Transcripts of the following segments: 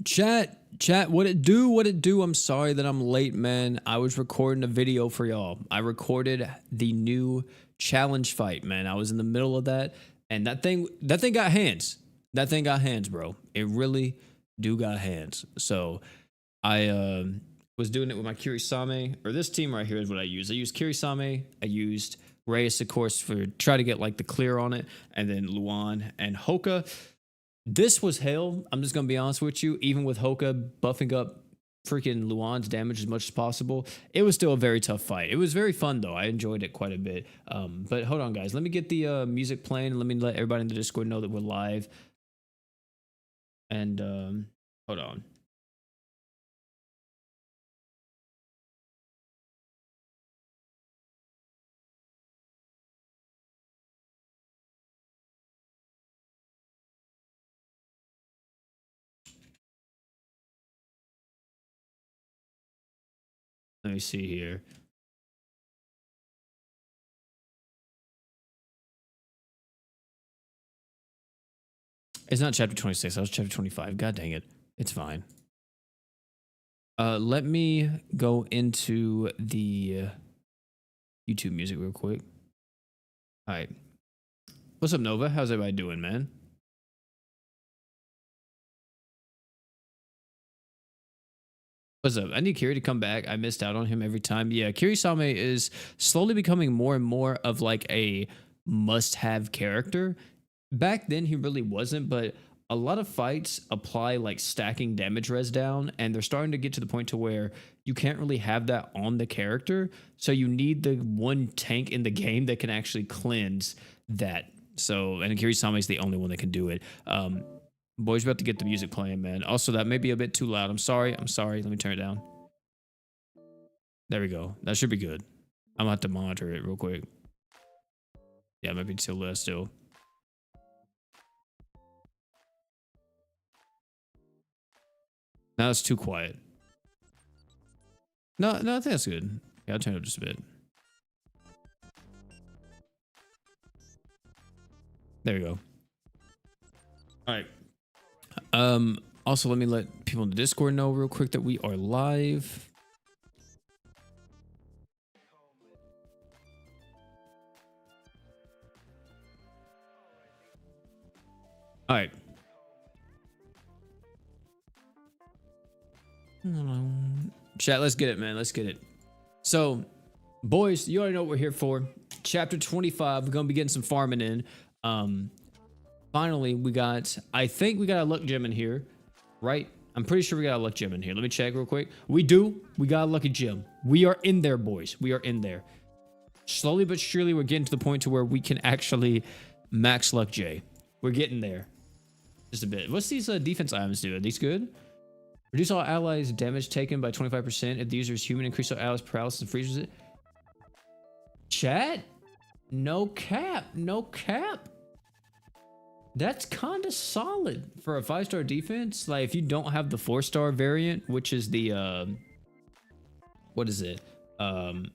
Chat, what it do? What it do? I'm sorry that I'm late, man. I was recording a video for y'all. I recorded the new challenge fight, man. I was in the middle of that, and that thing got hands. That thing got hands, bro. It really do got hands. So I was doing it with my Kirisame, or this team right here is what I use. I used Kirisame. I used Reyes, of course, for try to get like the clear on it, and then Luan and Hoka. This was hell. I'm just gonna be honest with you. Even with Hoka buffing up freaking Luan's damage as much as possible, it was still a very tough fight. It was very fun though. I enjoyed it quite a bit. But hold on, guys. Let me get the music playing. And let me let everybody in the Discord know that we're live. And hold on. Let me see here. It's not chapter 26. I was chapter 25. God dang it. It's fine. Let me go into the YouTube music real quick. All right. What's up, Nova? How's everybody doing, man? What's up? I need Kiri to come back. I missed out on him every time. Yeah, Kirisame is slowly becoming more and more of like a must-have character. Back then, he really wasn't, but a lot of fights apply like stacking damage res down, and they're starting to get to the point to where you can't really have that on the character. So you need the one tank in the game that can actually cleanse that. So, and Kirisame is the only one that can do it. Boy's about to get the music playing, man. Also, that may be a bit too loud. I'm sorry. I'm sorry. Let me turn it down. There we go. That should be good. I'm gonna have to monitor it real quick. Yeah, maybe too loud still. Now it's too quiet. No, I think that's good. Yeah, I'll turn it up just a bit. There we go. All right. Also, let me let people in the Discord know real quick that we are live. All right. Chat, let's get it, man. Let's get it. So, boys, you already know what we're here for. Chapter 25. We're gonna be getting some farming in. Finally, I think we got a luck gem in here, right? I'm pretty sure we got a luck gem in here. Let me check real quick. We do. We got a lucky gem. We are in there, boys. We are in there. Slowly but surely, we're getting to the point to where we can actually max luck J. We're getting there. Just a bit. What's these defense items do? Are these good? Reduce all allies' damage taken by 25% if the user is human. Increase all allies' paralysis and freezes it. Chat? No cap. No cap. That's kind of solid for a 5-star defense. Like, if you don't have the 4-star variant, which is the, what is it? The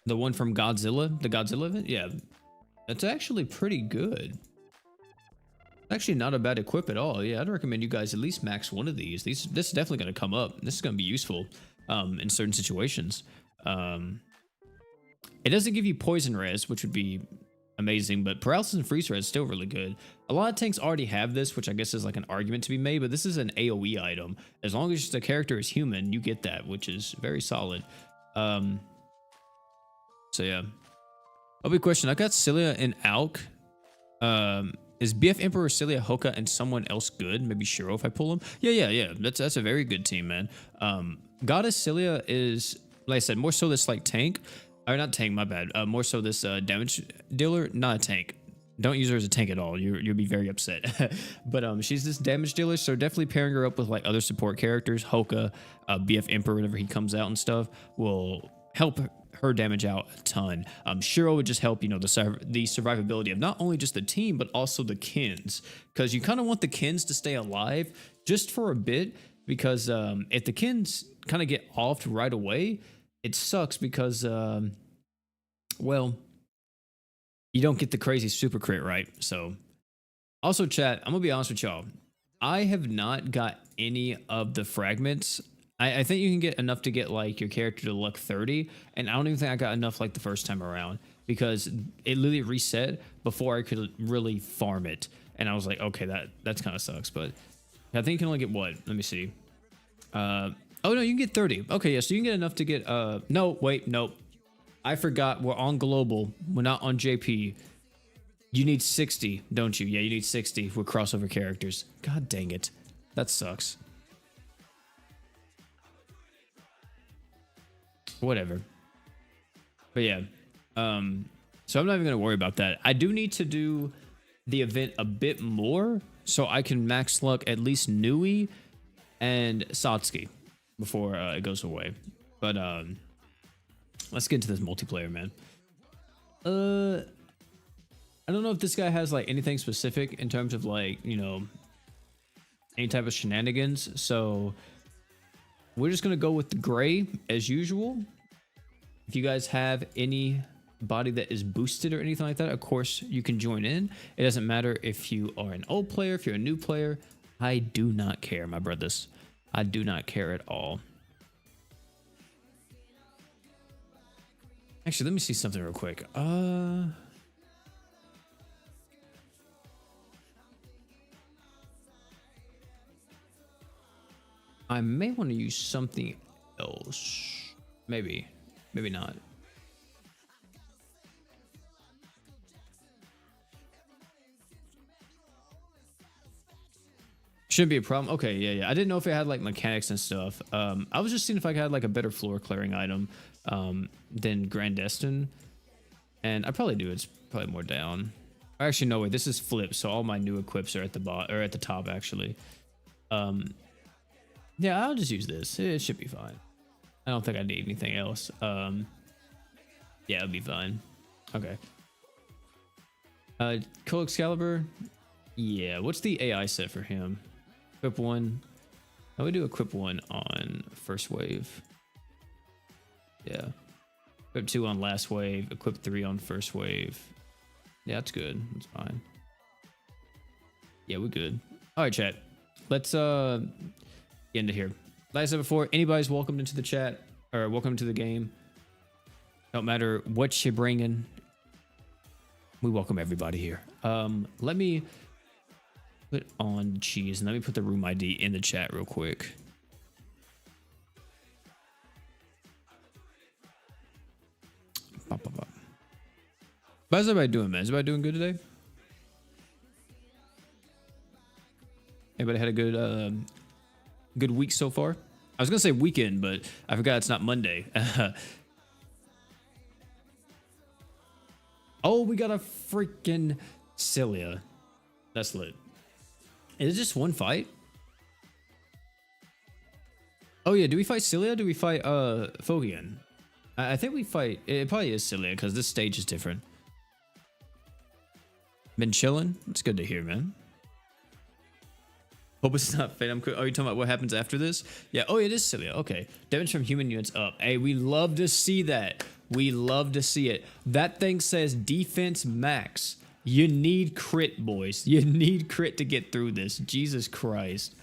one from Godzilla, the Godzilla event? Yeah, that's actually pretty good. Actually not a bad equip at all. Yeah, I'd recommend you guys at least max one of these. This is definitely going to come up. This is going to be useful in certain situations. It doesn't give you poison res, which would be amazing, but paralysis and freeze res is still really good. A lot of tanks already have this, which I guess is like an argument to be made, but this is an AoE item. As long as the character is human, you get that, which is very solid. So yeah. A big question. I got Cilia and Alk. Is BF Emperor, Cilia, Hoka, and someone else good? Maybe Shiro if I pull him. Yeah. That's a very good team, man. Goddess Cilia is, like I said, more so this like tank. Or not tank, my bad. More so this damage dealer, not a tank. Don't use her as a tank at all. You'll be very upset. But she's this damage dealer, so definitely pairing her up with like other support characters, Hoka, BF Emperor, whenever he comes out and stuff, will help her damage out a ton. Shiro would just help, you know, the survivability of not only just the team, but also the kins. Because you kind of want the kins to stay alive just for a bit, because if the kins kind of get offed right away, it sucks because, well, you don't get the crazy super crit, right? So, also chat, I'm gonna be honest with y'all. I have not got any of the fragments. I think you can get enough to get like your character to luck 30, and I don't even think I got enough like the first time around because it literally reset before I could really farm it, and I was like, okay, that's kind of sucks. But I think you can only get what? Let me see. Oh no, you can get 30. Okay, yeah, so you can get enough to get no, wait, nope. I forgot we're on global. We're not on JP. You need 60, don't you? Yeah, you need 60 with crossover characters. God dang it. That sucks. Whatever. But yeah. So I'm not even gonna worry about that. I do need to do the event a bit more so I can max luck at least Nui and Satsuki before it goes away. But let's get into this multiplayer, man. I don't know if this guy has like anything specific in terms of like, you know, any type of shenanigans. So we're just gonna go with the gray as usual. If you guys have anybody that is boosted or anything like that, of course you can join in. It doesn't matter if you are an old player, if you're a new player. I do not care, my brothers. I do not care at all. Actually, let me see something real quick. I may want to use something else. Maybe not. Shouldn't be a problem. Okay, yeah. I didn't know if it had like mechanics and stuff. I was just seeing if I had like a better floor clearing item than Grandestin. And I probably do. It's probably more down. Actually, no way. This is flipped, so all my new equips are at the bottom or at the top actually. Yeah, I'll just use this. It should be fine. I don't think I need anything else. Yeah, it'll be fine. Okay. Cool Excalibur. Yeah, what's the AI set for him? Equip 1. Oh, we do equip 1 on first wave. Yeah. Equip 2 on last wave. Equip 3 on first wave. Yeah, that's good. That's fine. Yeah, we're good. All right, chat. Let's get into here. Like I said before, anybody's welcomed into the chat or welcome to the game. Don't matter what you're bringing. We welcome everybody here. Let me put on cheese and let me put the room ID in the chat real quick. How's everybody doing, man? Is everybody doing good today? Everybody had a good week so far? I was gonna say weekend, but I forgot it's not Monday. Oh, we got a freaking Cilia. That's lit. Is it just one fight? Oh yeah, do we fight Cilia? Do we fight Fogian? I think we fight. It probably is Cilia because this stage is different. Been chilling. It's good to hear, man. Hope it's not fate. Are you talking about what happens after this? Yeah. Oh, it is Cilia. Okay. Damage from human units up. Hey, we love to see that. We love to see it. That thing says defense max. You need crit, boys. You need crit to get through this. Jesus Christ.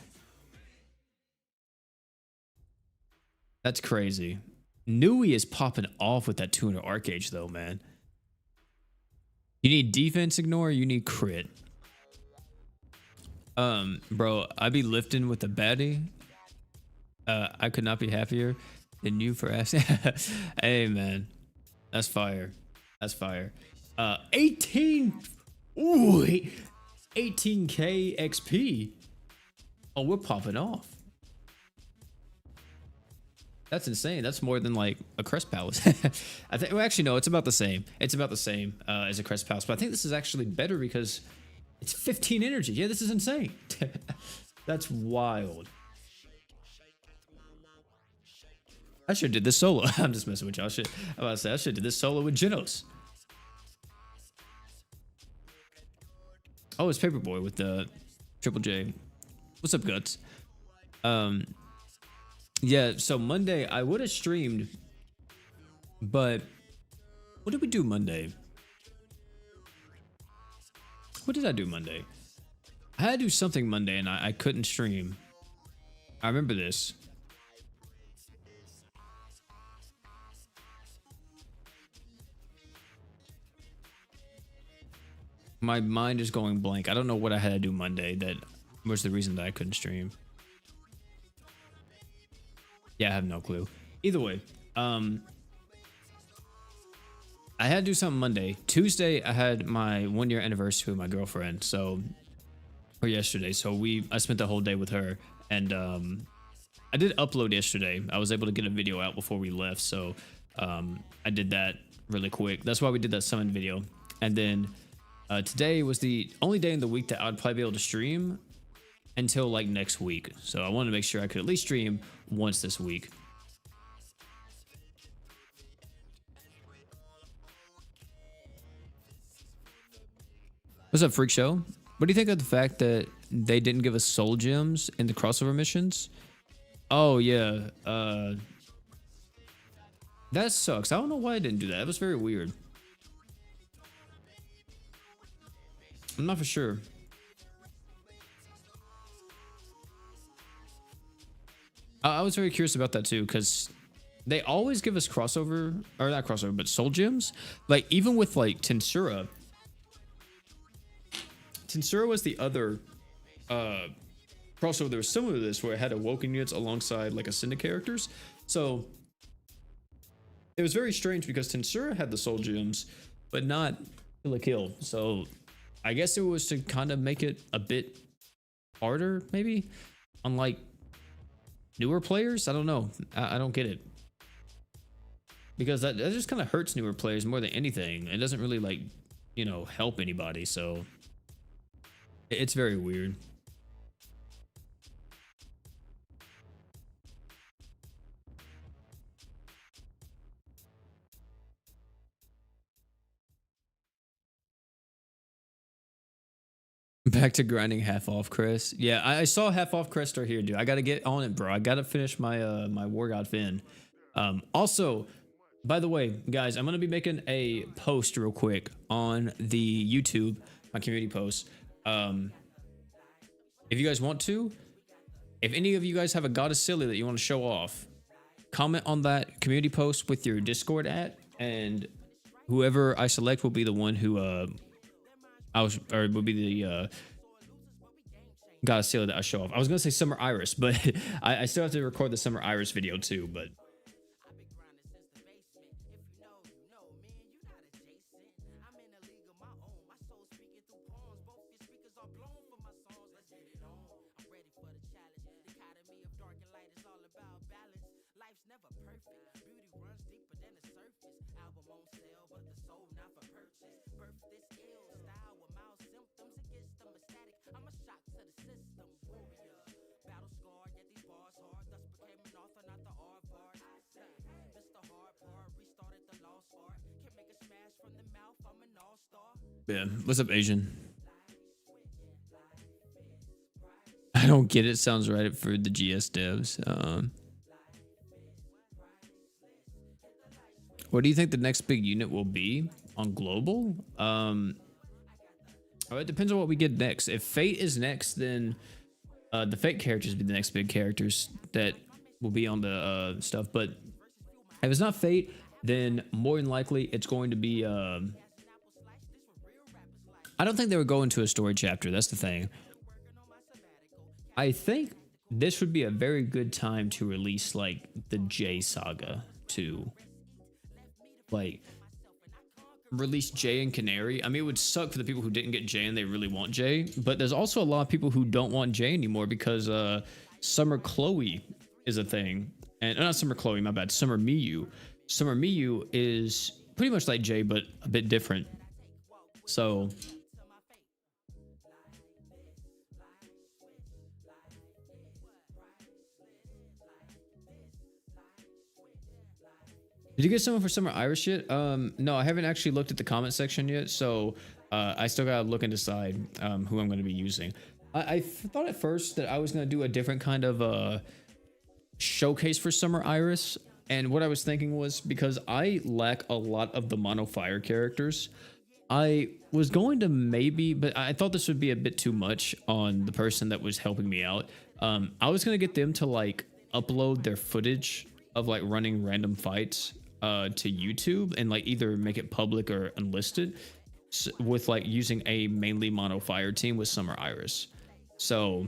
That's crazy. Nui is popping off with that 200 arc gauge though, man. You need defense ignore, you need crit. Bro, I be lifting with the baddie. I could not be happier than you for asking. Hey man, that's fire. That's fire. 18. Ooh, 18k XP. Oh, we're popping off. That's insane. That's more than like a Crest Palace. I think. Well, actually, no. It's about the same. It's about the same as a Crest Palace. But I think this is actually better because it's 15 energy. Yeah, this is insane. That's wild. I should have did this solo. I'm just messing with y'all. I'm about to say I should have did this solo with Genos. Oh, it's Paperboy with the Triple J. What's up, Guts? Yeah, so Monday I would have streamed, but what did we do Monday? What did I do Monday? I had to do something Monday and I couldn't stream. I remember this. My mind is going blank. I don't know what I had to do Monday that was the reason that I couldn't stream. Yeah, I have no clue. Either way, I had to do something Monday. Tuesday, I had my 1 year anniversary with my girlfriend. So, or yesterday. So I spent the whole day with her, and I did upload yesterday. I was able to get a video out before we left. So, I did that really quick. That's why we did that summon video. And then today was the only day in the week that I would probably be able to stream until like next week. So I wanted to make sure I could at least stream once this week. What's up, Freak Show? What do you think of the fact that they didn't give us soul gems in the crossover missions? Oh yeah, that sucks. I don't know why I didn't do that. It was very weird. I'm not for sure. I was very curious about that too, because they always give us crossover, or not crossover, but soul gems. Like even with like Tensura. Tensura was the other crossover that was similar to this, where it had awoken units alongside like Ascended characters. So it was very strange because Tensura had the soul gems, but not KLK. So I guess it was to kind of make it a bit harder, maybe, unlike newer players. I don't know. I don't get it, because that just kind of hurts newer players more than anything. It doesn't really like, you know, help anybody. So it's very weird. Back to grinding half off, Chris. Yeah, I saw half off Chris right here, dude. I gotta get on it, bro. I gotta finish my my War God Finn. Also, by the way, guys, I'm gonna be making a post real quick on the YouTube, my community post. If you guys want to, if any of you guys have a goddess silly that you want to show off, comment on that community post with your Discord at, and whoever I select will be the one who will be the goddess silly that I show off. I was gonna say Summer Iris, but I still have to record the Summer Iris video too. But yeah, what's up, Asian? I don't get it. Sounds right for the GS devs. What do you think the next big unit will be on global? It depends on what we get next. If Fate is next, then the Fate characters will be the next big characters that will be on the stuff. But if it's not Fate, then more than likely it's going to be I don't think they would go into a story chapter. That's the thing. I think this would be a very good time to release like the J saga to like release Jay and Canary. I mean, it would suck for the people who didn't get Jay and they really want Jay, but there's also a lot of people who don't want Jay anymore because Summer Chloe is a thing. And not Summer Chloe, my bad, Summer Miyu. Summer Miyu is pretty much like Jay, but a bit different. So did you get someone for Summer Irish yet? No, I haven't actually looked at the comment section yet, so I still gotta look and decide who I'm gonna be using. I thought at first that I was gonna do a different kind of showcase for Summer Iris, and what I was thinking was, because I lack a lot of the mono fire characters, I was going to maybe, but I thought this would be a bit too much on the person that was helping me out. I was gonna get them to like upload their footage of like running random fights to YouTube and like either make it public or unlisted with like using a mainly mono fire team with Summer Iris. So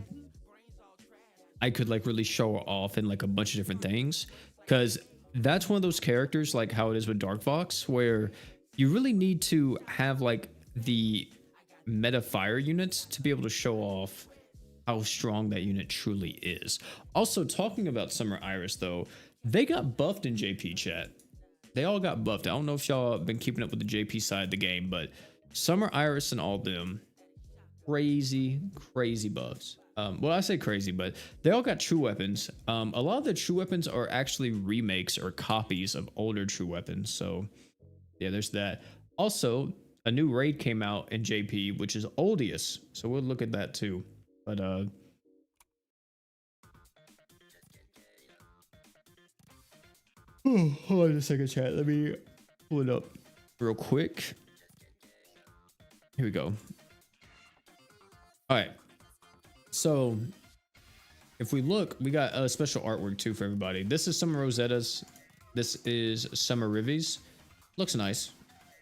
I could like really show her off in like a bunch of different things, because that's one of those characters like how it is with Dark Fox, where you really need to have like the meta fire units to be able to show off how strong that unit truly is. Also, talking about Summer Iris though, they got buffed in JP chat. They all got buffed. I don't know if y'all have been keeping up with the JP side of the game, but Summer Iris and all them, crazy buffs. Well, I say crazy, but they all got true weapons. A lot of the true weapons are actually remakes or copies of older true weapons. So yeah, there's that. Also, a new raid came out in JP, which is Oldius. So we'll look at that too. But hold on a second, chat. Let me pull it up real quick. Here we go. All right. So if we look, we got a special artwork too for everybody. This is Summer Rosetta's. This is Summer Rivy's. Looks nice.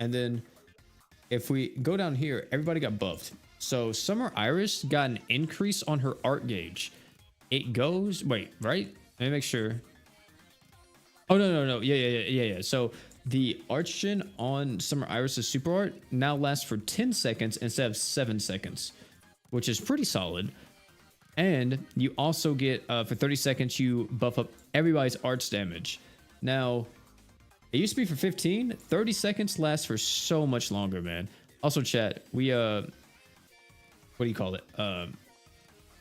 And then if we go down here, everybody got buffed. So Summer Iris got an increase on her art gauge. It goes, wait, right? Let me make sure. Oh, no. Yeah. So the Archgen on Summer Iris's super art now lasts for 10 seconds instead of 7 seconds, which is pretty solid. And you also get, for 30 seconds, you buff up everybody's arts damage. Now, it used to be for 15. 30 seconds lasts for so much longer, man. Also, chat, we, what do you call it?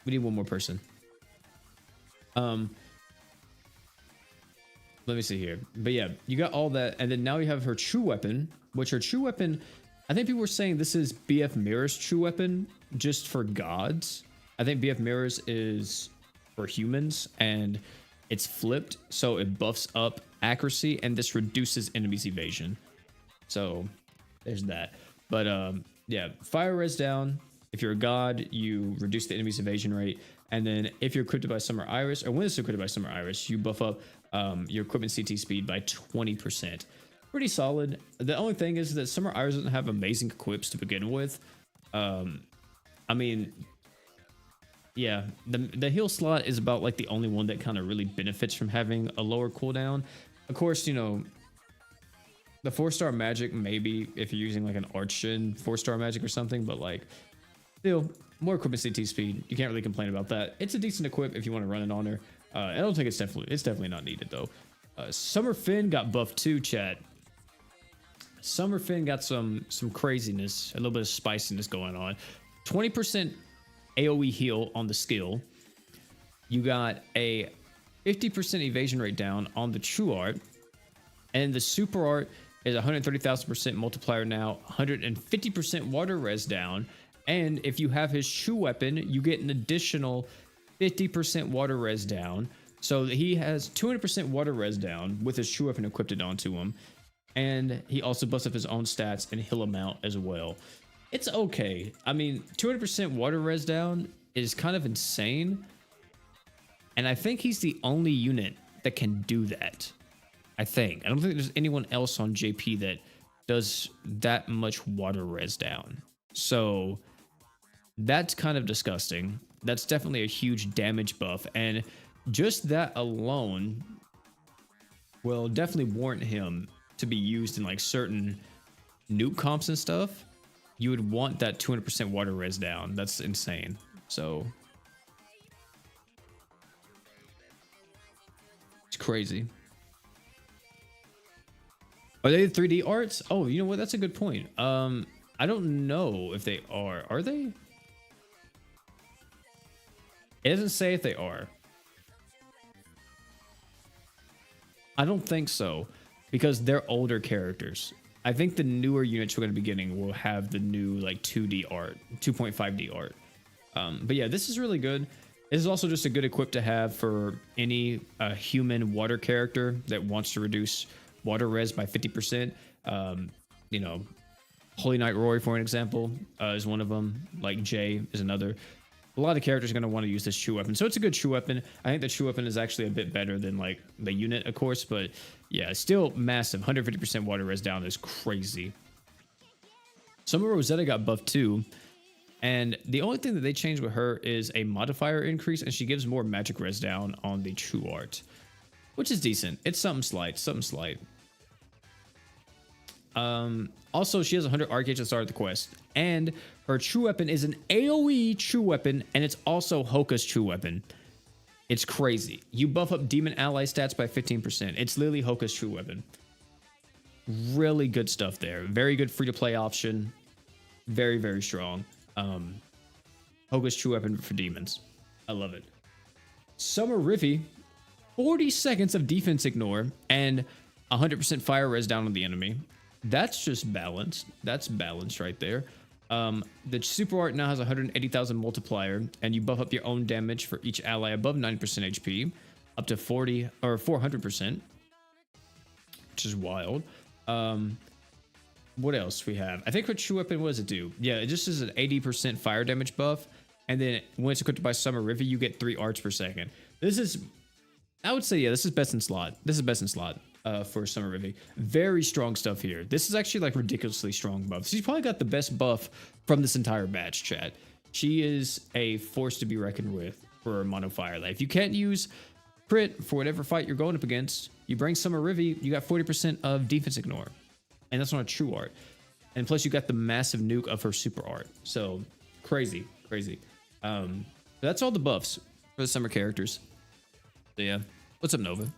We need one more person. Let me see here. But yeah, you got all that. And then now you have her true weapon, which her true weapon, I think people were saying this is BF Mirror's true weapon just for gods. I think BF Mirror's is for humans and it's flipped. So it buffs up accuracy and this reduces enemies evasion. So there's that. But yeah, fire res down. If you're a god, you reduce the enemy's evasion rate. And then if you're equipped by Summer Iris, or when it's equipped by Summer Iris, you buff up your equipment CT speed by 20%. Pretty solid. The only thing is that Summer Iris doesn't have amazing equips to begin with. I mean, yeah, the heal slot is about like the only one that kind of really benefits from having a lower cooldown. Of course, you know, the 4-star magic, maybe if you're using like an Archgen 4-star magic or something, but like still more equipment CT speed. You can't really complain about that. It's a decent equip if you want to run it on her. I don't think it's definitely not needed though. Summer Finn got buffed too, chat. Summer Finn got some craziness, a little bit of spiciness going on. 20% AoE heal on the skill. You got a 50% evasion rate down on the true art, and the super art is 130,000% multiplier now, 150% water res down. And if you have his true weapon, you get an additional 50% water res down. So he has 200% water res down with his true weapon equipped onto him. And he also busts up his own stats and heal him out as well. It's okay. I mean, 200% water res down is kind of insane. And I think he's the only unit that can do that. I don't think there's anyone else on JP that does that much water res down. So that's kind of disgusting. That's definitely a huge damage buff. And just that alone will definitely warrant him to be used in like certain nuke comps and stuff. You would want that 200% water res down. That's insane. So it's crazy. Are they 3D arts? Oh, you know what? That's a good point. I don't know if they are. Are they? It doesn't say if they are. I don't think so, because they're older characters. I think the newer units we're going to be getting will have the new like 2D art, 2.5D art. But yeah, this is really good. This is also just a good equip to have for any human water character that wants to reduce water res by 50%. You know, Holy Knight Rory, for an example, is one of them. Like Jay is another. A lot of characters are going to want to use this true weapon, so it's a good true weapon. I think the true weapon is actually a bit better than like the unit, of course, but yeah, still massive. 150% water res down is crazy. Summer Rosetta got buffed too, and the only thing that they changed with her is a modifier increase, and she gives more magic res down on the true art, which is decent. It's something slight, something slight. Also, she has 100 RK at the start of the quest, and her true weapon is an AoE true weapon, and it's also Hoka's true weapon. It's crazy. You buff up demon ally stats by 15%. It's literally Hoka's true weapon. Really good stuff there. Very good free-to-play option. Very, very strong. Hoka's true weapon for demons. I love it. Summer Riffy, 40 seconds of defense ignore, and 100% fire res down on the enemy. That's just balanced. That's balanced right there. The super art now has 180,000 multiplier, and you buff up your own damage for each ally above 90% HP up to 40 or 400%, which is wild. What else we have? I think her true weapon, what does it do? Yeah, it just is an 80% fire damage buff, and then when it's equipped by Summer River, you get 3 arts per second. This is, I would say, yeah, this is best in slot. This is best in slot. For Summer Rivi. Very strong stuff here. This is actually like ridiculously strong buff. She's probably got the best buff from this entire batch, chat. She is a force to be reckoned with for Mono Fire. Like, if you can't use crit for whatever fight you're going up against, you bring Summer Rivi, you got 40% of defense ignore. And that's not a true art. And plus you got the massive nuke of her super art. So crazy, crazy. That's all the buffs for the summer characters. So yeah. What's up, Nova?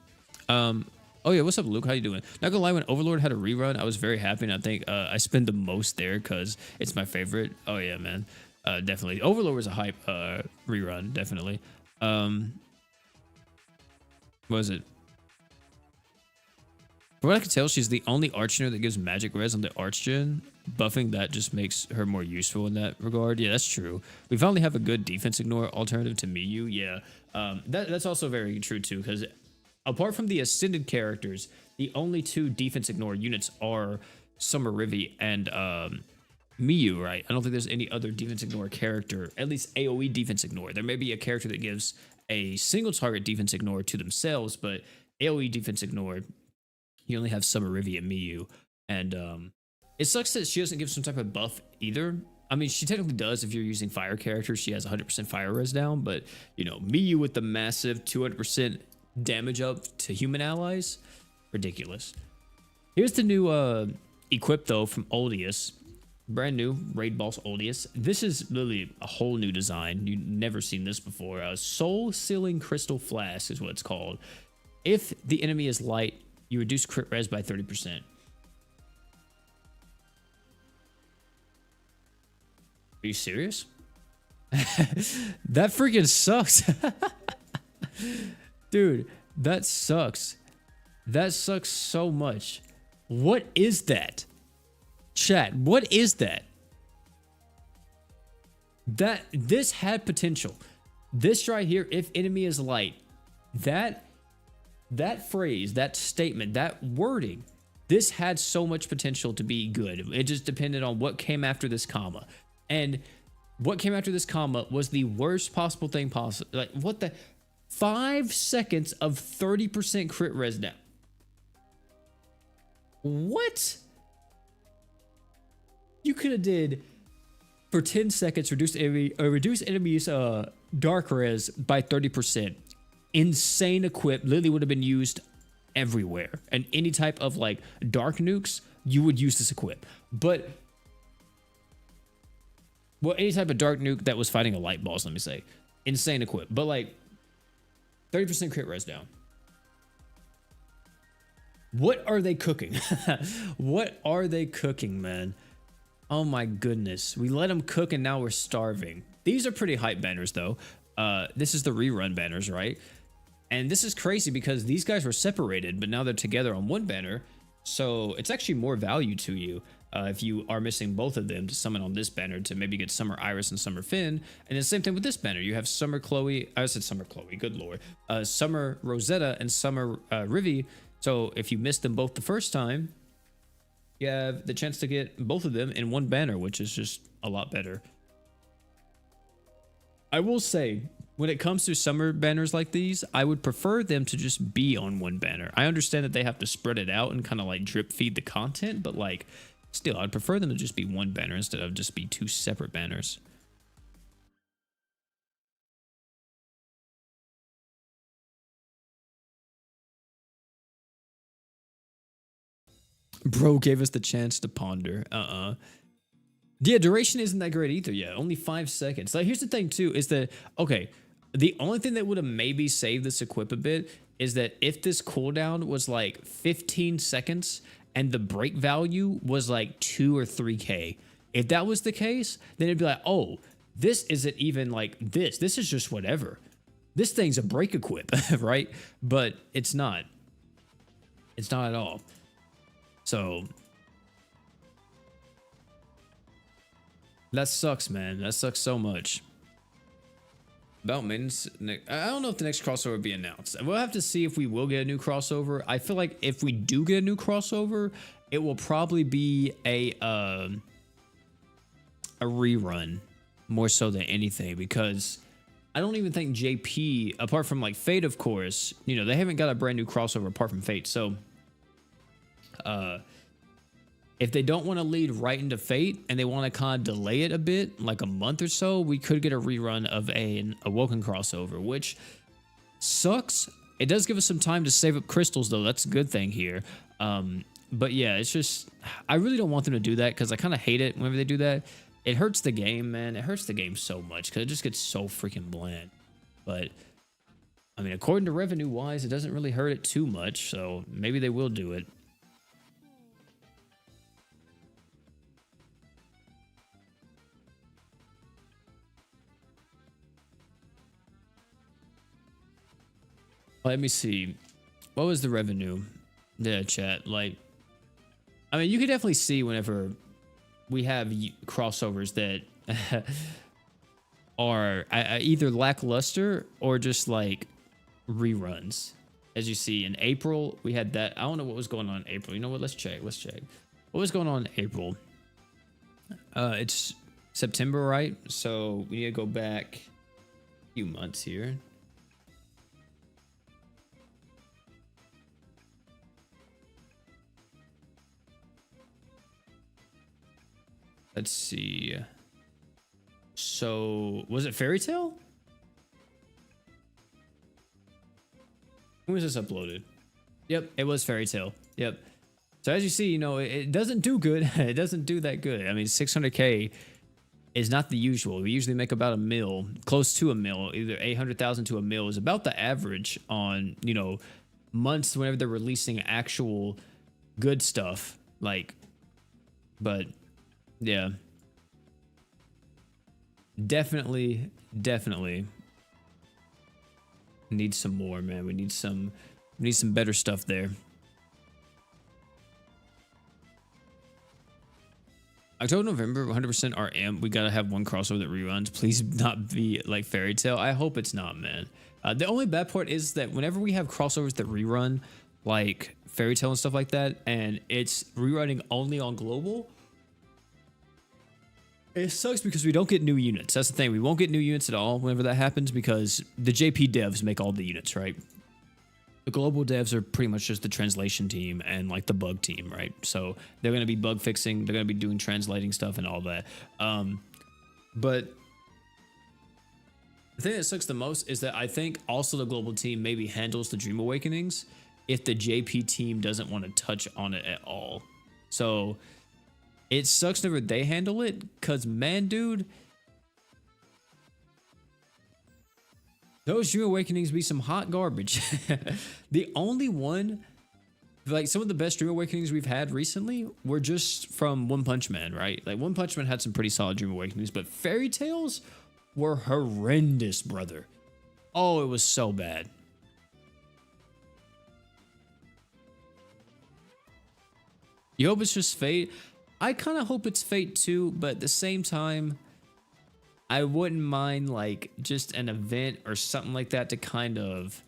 Oh yeah, what's up, Luke? How you doing? Not gonna lie, when Overlord had a rerun, I was very happy, and I think I spend the most there because it's my favorite. Oh yeah, man, definitely. Overlord was a hype rerun, definitely. What was it? From what I can tell, she's the only Archner that gives magic res on the Archgen. Buffing that just makes her more useful in that regard. Yeah, that's true. We finally have a good defense ignore alternative to Miyu. Yeah, that's also very true too, because apart from the ascended characters, the only 2 defense ignore units are Summer Rivi and Miyu, right? I don't think there's any other defense ignore character, at least AoE defense ignore. There may be a character that gives a single target defense ignore to themselves, but AoE defense ignore, you only have Summer Rivi and Miyu. And it sucks that she doesn't give some type of buff either. I mean, she technically does if you're using fire characters. She has 100% fire res down, but, you know, Miyu with the massive 200% damage up to human allies, ridiculous. Here's the new equip though from Oldius, brand new raid boss Oldius. This is literally a whole new design. You've never seen this before. Soul Sealing Crystal Flask is what it's called. If the enemy is light, you reduce crit res by 30%. Are you serious? That freaking sucks. Dude, that sucks. That sucks so much. What is that? Chat, what is that? This had potential. This right here, if enemy is light, that phrase, that statement, that wording, this had so much potential to be good. It just depended on what came after this comma. And what came after this comma was the worst possible thing possible. Like, what the... 5 seconds of 30% crit res down. What? You could have did for 10 seconds reduce enemies dark res by 30%. Insane equip. Literally would have been used everywhere. And any type of like dark nukes, you would use this equip. But well, any type of dark nuke that was fighting a light boss, let me say. Insane equip. But like 30% crit res down. What are they cooking? What are they cooking, man? Oh my goodness. We let them cook and now we're starving. These are pretty hype banners though. This is the rerun banners, right? And this is crazy because these guys were separated, but now they're together on one banner. So it's actually more value to you if you are missing both of them to summon on this banner to maybe get Summer Iris and Summer Finn. And the same thing with this banner. You have Summer Chloe. I said Summer Chloe. Good lord. Summer Rosetta and Summer Rivi. So if you missed them both the first time, you have the chance to get both of them in one banner, which is just a lot better. I will say, when it comes to summer banners like these, I would prefer them to just be on one banner. I understand that they have to spread it out and kind of like drip feed the content, but like still, I'd prefer them to just be one banner instead of just be two separate banners. Bro gave us the chance to ponder. Yeah, duration isn't that great either yet. Only 5 seconds. Like, here's the thing too, is that, okay, the only thing that would have maybe saved this equip a bit is that if this cooldown was like 15 seconds and the break value was like 2 or 3k. If that was the case, then it'd be like, oh, this isn't even like this. This is just whatever. This thing's a break equip, right? But it's not. It's not at all. So that sucks, man. That sucks so much. About maintenance, I don't know if the next crossover will be announced. We'll have to see if we will get a new crossover. I feel like if we do get a new crossover, it will probably be a rerun more so than anything, because I don't even think JP, apart from like Fate, of course, you know, they haven't got a brand new crossover apart from Fate. So if they don't want to lead right into Fate and they want to kind of delay it a bit, like a month or so, we could get a rerun of an Awoken crossover, which sucks. It does give us some time to save up crystals, though. That's a good thing here. But yeah, it's just, I really don't want them to do that because I kind of hate it whenever they do that. It hurts the game, man. It hurts the game so much because it just gets so freaking bland. But I mean, according to revenue wise, it doesn't really hurt it too much. So maybe they will do it. Let me see. What was the revenue? Yeah, chat. Like, I mean, you can definitely see whenever we have crossovers that are either lackluster or just like reruns. As you see in April, we had that. I don't know what was going on in April. You know what? Let's check. Let's check. What was going on in April? It's September, right? So we need to go back a few months here. Let's see. So, was it Fairy Tail? When was this uploaded? Yep, it was Fairy Tail. Yep. So as you see, you know, it doesn't do good. It doesn't do that good. I mean, 600K is not the usual. We usually make about a mil, close to a mil, either 800,000 to a mil is about the average on, you know, months whenever they're releasing actual good stuff. Like, but yeah, definitely need some more, man. We need some better stuff there. October, November, 100% RM. We gotta have one crossover that reruns. Please not be like Fairy Tail. I hope it's not, man. The only bad part is that whenever we have crossovers that rerun, like Fairy Tail and stuff like that, and it's rerunning only on global, it sucks because we don't get new units. That's the thing. We won't get new units at all whenever that happens because the JP devs make all the units, right? The global devs are pretty much just the translation team and like the bug team, right? So they're going to be bug fixing. They're going to be doing translating stuff and all that. But the thing that sucks the most is that I think also the global team maybe handles the Dream Awakenings if the JP team doesn't want to touch on it at all. So it sucks whenever they handle it, because, man, dude, those Dream Awakenings be some hot garbage. The only one, like, some of the best Dream Awakenings we've had recently were just from One Punch Man, right? Like, One Punch Man had some pretty solid Dream Awakenings, but Fairy Tails were horrendous, brother. Oh, it was so bad. You hope it's just Fate? I kind of hope it's Fate too, but at the same time, I wouldn't mind like just an event or something like that to kind of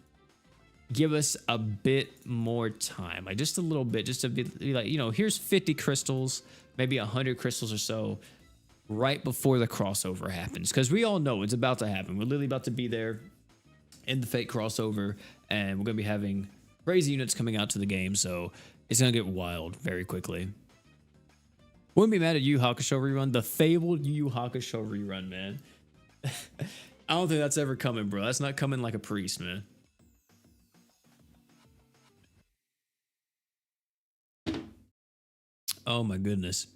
give us a bit more time, like just a little bit, just to be like, you know, here's 50 crystals, maybe 100 crystals or so right before the crossover happens, because we all know it's about to happen. We're literally about to be there in the fake crossover, and we're gonna be having crazy units coming out to the game, so it's gonna get wild very quickly. Wouldn't be mad at Yu Yu Hakusho rerun, the fabled Yu Yu Hakusho rerun, man. I don't think that's ever coming, bro. That's not coming like a priest, man. Oh my goodness.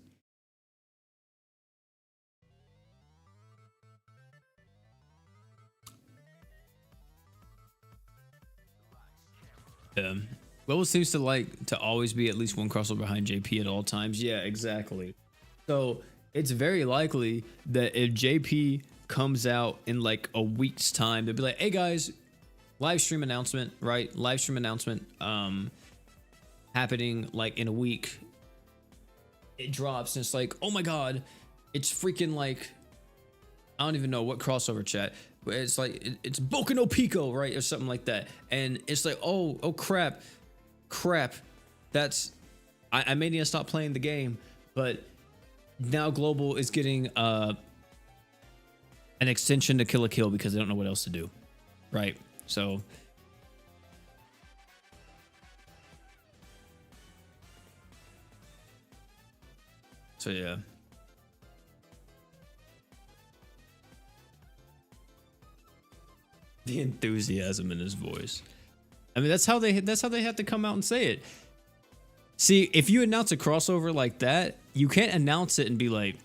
Lowell seems to like to always be at least one crossover behind JP at all times. Yeah, exactly. So it's very likely that if JP comes out in like a week's time, they'll be like, hey guys, live stream announcement, right? Live stream announcement happening like in a week. It drops and it's like, oh my god, it's freaking like, I don't even know what crossover chat. It's like it's Boku no Pico, right, or something like that, and it's like, oh crap, that's I may need to stop playing the game, but now Global is getting an extension to Kill a Kill because they don't know what else to do, right? So yeah. The enthusiasm in his voice. I mean, that's how they have to come out and say it. See, if you announce a crossover like that, you can't announce it and be like,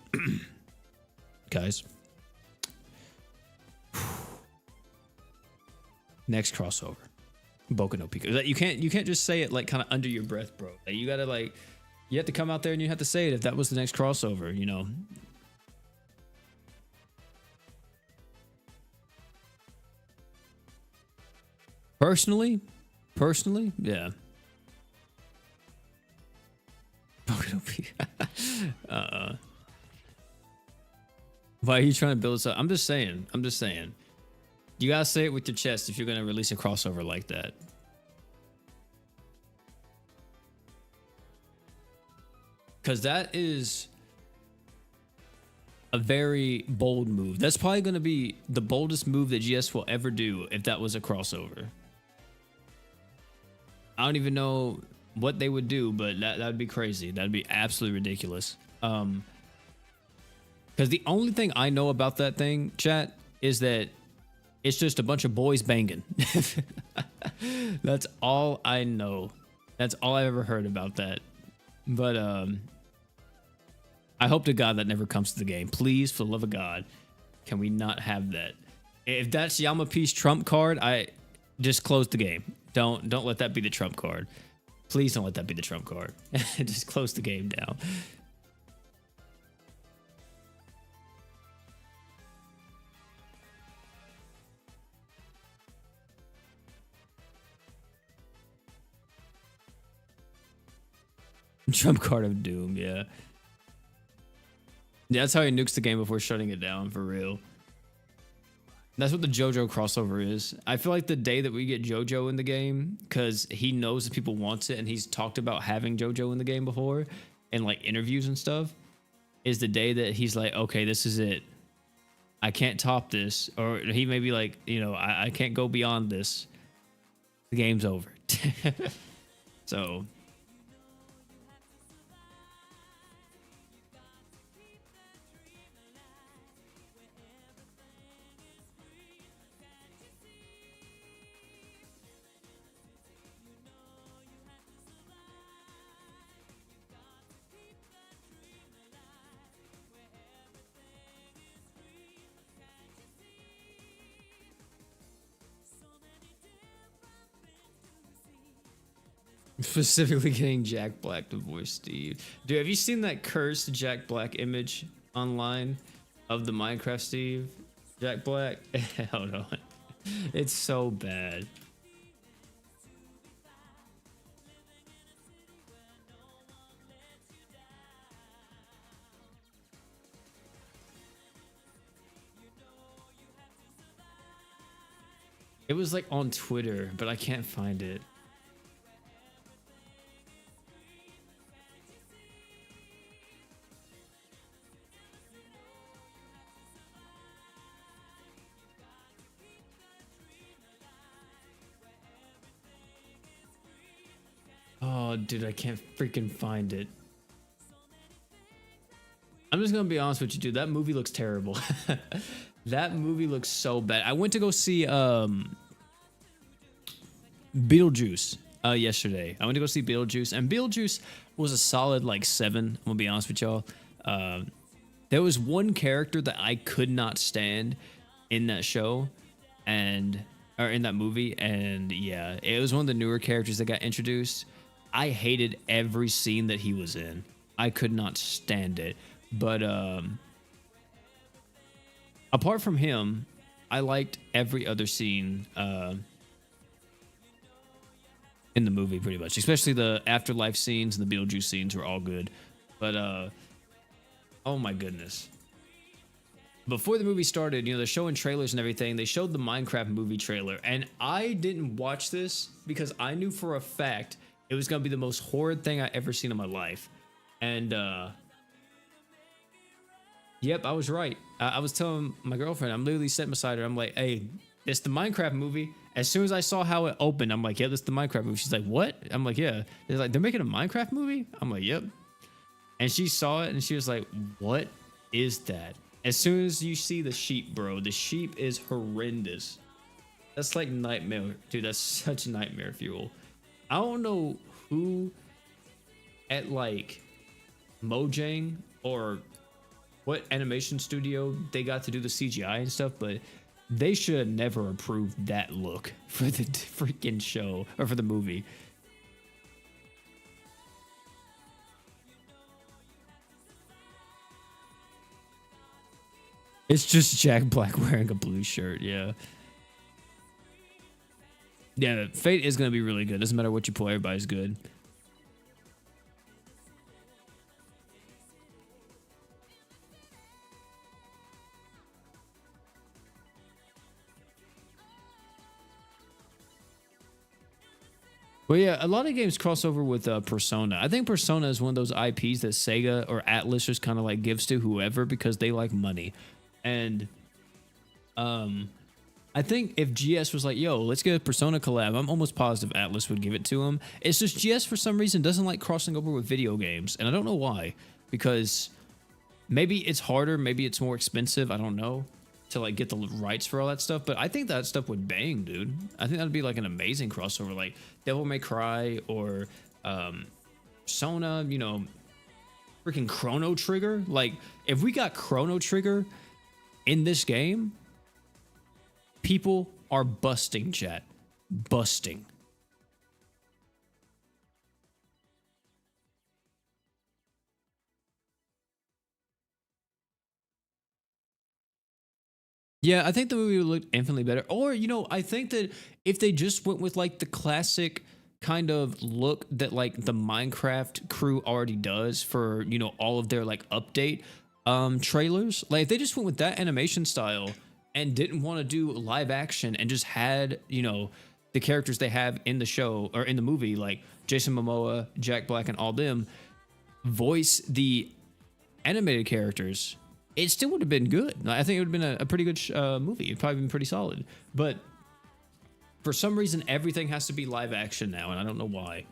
guys, next crossover, Boku no Pico. You can't just say it like kind of under your breath, bro. Like, you gotta like, you have to come out there and you have to say it if that was the next crossover, you know. Personally, yeah. Why are you trying to build this up? I'm just saying. You gotta say it with your chest if you're gonna release a crossover like that. Because that is a very bold move. That's probably gonna be the boldest move that GS will ever do if that was a crossover. I don't even know what they would do, but that would be crazy. That'd be absolutely ridiculous. Because the only thing I know about that thing, chat, is that it's just a bunch of boys banging. That's all I know. That's all I've ever heard about that. But I hope to God that never comes to the game. Please, for the love of God, can we not have that? If that's Yamapi's trump card, I just close the game. Don't let that be the trump card. Please don't let that be the trump card. Just close the game down. Trump card of doom, yeah. Yeah, that's how he nukes the game before shutting it down, for real. That's what the JoJo crossover is. I feel like the day that we get JoJo in the game, because he knows that people want it and he's talked about having JoJo in the game before in like interviews and stuff, is the day that he's like, okay, this is it. I can't top this. Or he may be like, you know, I can't go beyond this. The game's over. So specifically getting Jack Black to voice Steve. Dude, have you seen that cursed Jack Black image online of the Minecraft Steve? Jack Black? Hold on. It's so bad. It was like on Twitter, but I can't find it. Oh, dude, I can't freaking find it. I'm just gonna be honest with you, dude. That movie looks terrible. That movie looks so bad. I went to go see Beetlejuice yesterday. I went to go see Beetlejuice, and Beetlejuice was a solid like 7. I'm gonna be honest with y'all. There was one character that I could not stand in that show, or in that movie, and yeah, it was one of the newer characters that got introduced. I hated every scene that he was in. I could not stand it. But apart from him, I liked every other scene in the movie pretty much, especially the afterlife scenes and the Beetlejuice scenes were all good. But oh my goodness. Before the movie started, you know, they're showing trailers and everything. They showed the Minecraft movie trailer, and I didn't watch this because I knew for a fact it was gonna be the most horrid thing I ever seen in my life. And yep, I was right. I was telling my girlfriend, I'm literally sitting beside her. I'm like, hey, it's the Minecraft movie. As soon as I saw how it opened, I'm like, yeah, this is the Minecraft movie. She's like, what? I'm like, yeah. They're like, they're making a Minecraft movie? I'm like, yep. And she saw it and she was like, what is that? As soon as you see the sheep, bro, the sheep is horrendous. That's like nightmare. Dude, that's such nightmare fuel. I don't know who at like Mojang or what animation studio they got to do the CGI and stuff, but they should have never approved that look for the freaking show or for the movie. It's just Jack Black wearing a blue shirt, yeah. Yeah, Fate is going to be really good. Doesn't matter what you play, everybody's good. Well, yeah, a lot of games cross over with Persona. I think Persona is one of those IPs that Sega or Atlas just kind of like gives to whoever because they like money. And I think if GS was like, yo, let's get a Persona collab, I'm almost positive Atlas would give it to him. It's just GS for some reason doesn't like crossing over with video games. And I don't know why. Because maybe it's harder, maybe it's more expensive, I don't know, to like get the rights for all that stuff. But I think that stuff would bang, dude. I think that'd be like an amazing crossover, like Devil May Cry or Persona, you know, freaking Chrono Trigger. Like if we got Chrono Trigger in this game, people are busting, chat. Busting. Yeah, I think the movie would look infinitely better. Or, you know, I think that if they just went with like the classic kind of look that like the Minecraft crew already does for, you know, all of their like update trailers, like if they just went with that animation style and didn't want to do live action and just had, you know, the characters they have in the show or in the movie, like Jason Momoa, Jack Black, and all them, voice the animated characters, it still would have been good. I think it would have been a pretty good movie. It'd probably been pretty solid. But for some reason, everything has to be live action now, and I don't know why.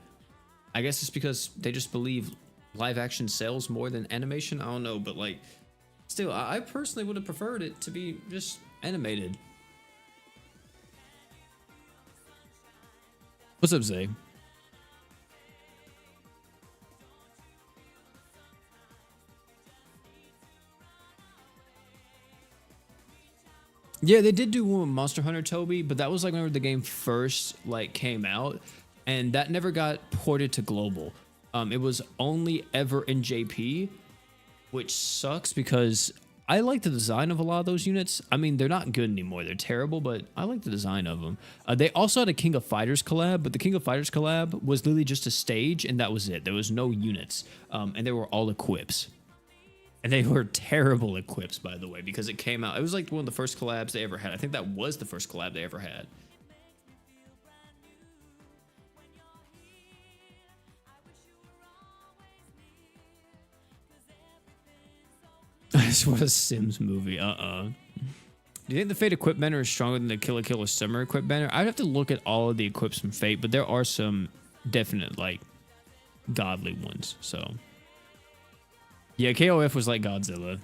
I guess it's because they just believe live action sells more than animation. I don't know, but like, still, I personally would have preferred it to be just animated. What's up, Zay? Yeah, they did do one with Monster Hunter Toby, but that was like whenever the game first like came out, and that never got ported to global. It was only ever in JP, which sucks because I like the design of a lot of those units. I mean, they're not good anymore; they're terrible, but I like the design of them. They also had a King of Fighters collab, but the King of Fighters collab was literally just a stage, and that was it. There was no units, and they were all equips. And they were terrible equips, by the way, because it came out. It was like one of the first collabs they ever had. I think that was the first collab they ever had. That's what a Sims movie. Do you think the Fate Equip banner is stronger than the Kill Summer Equip banner? I'd have to look at all of the equips from Fate, but there are some definite like godly ones. So yeah, KOF was like Godzilla.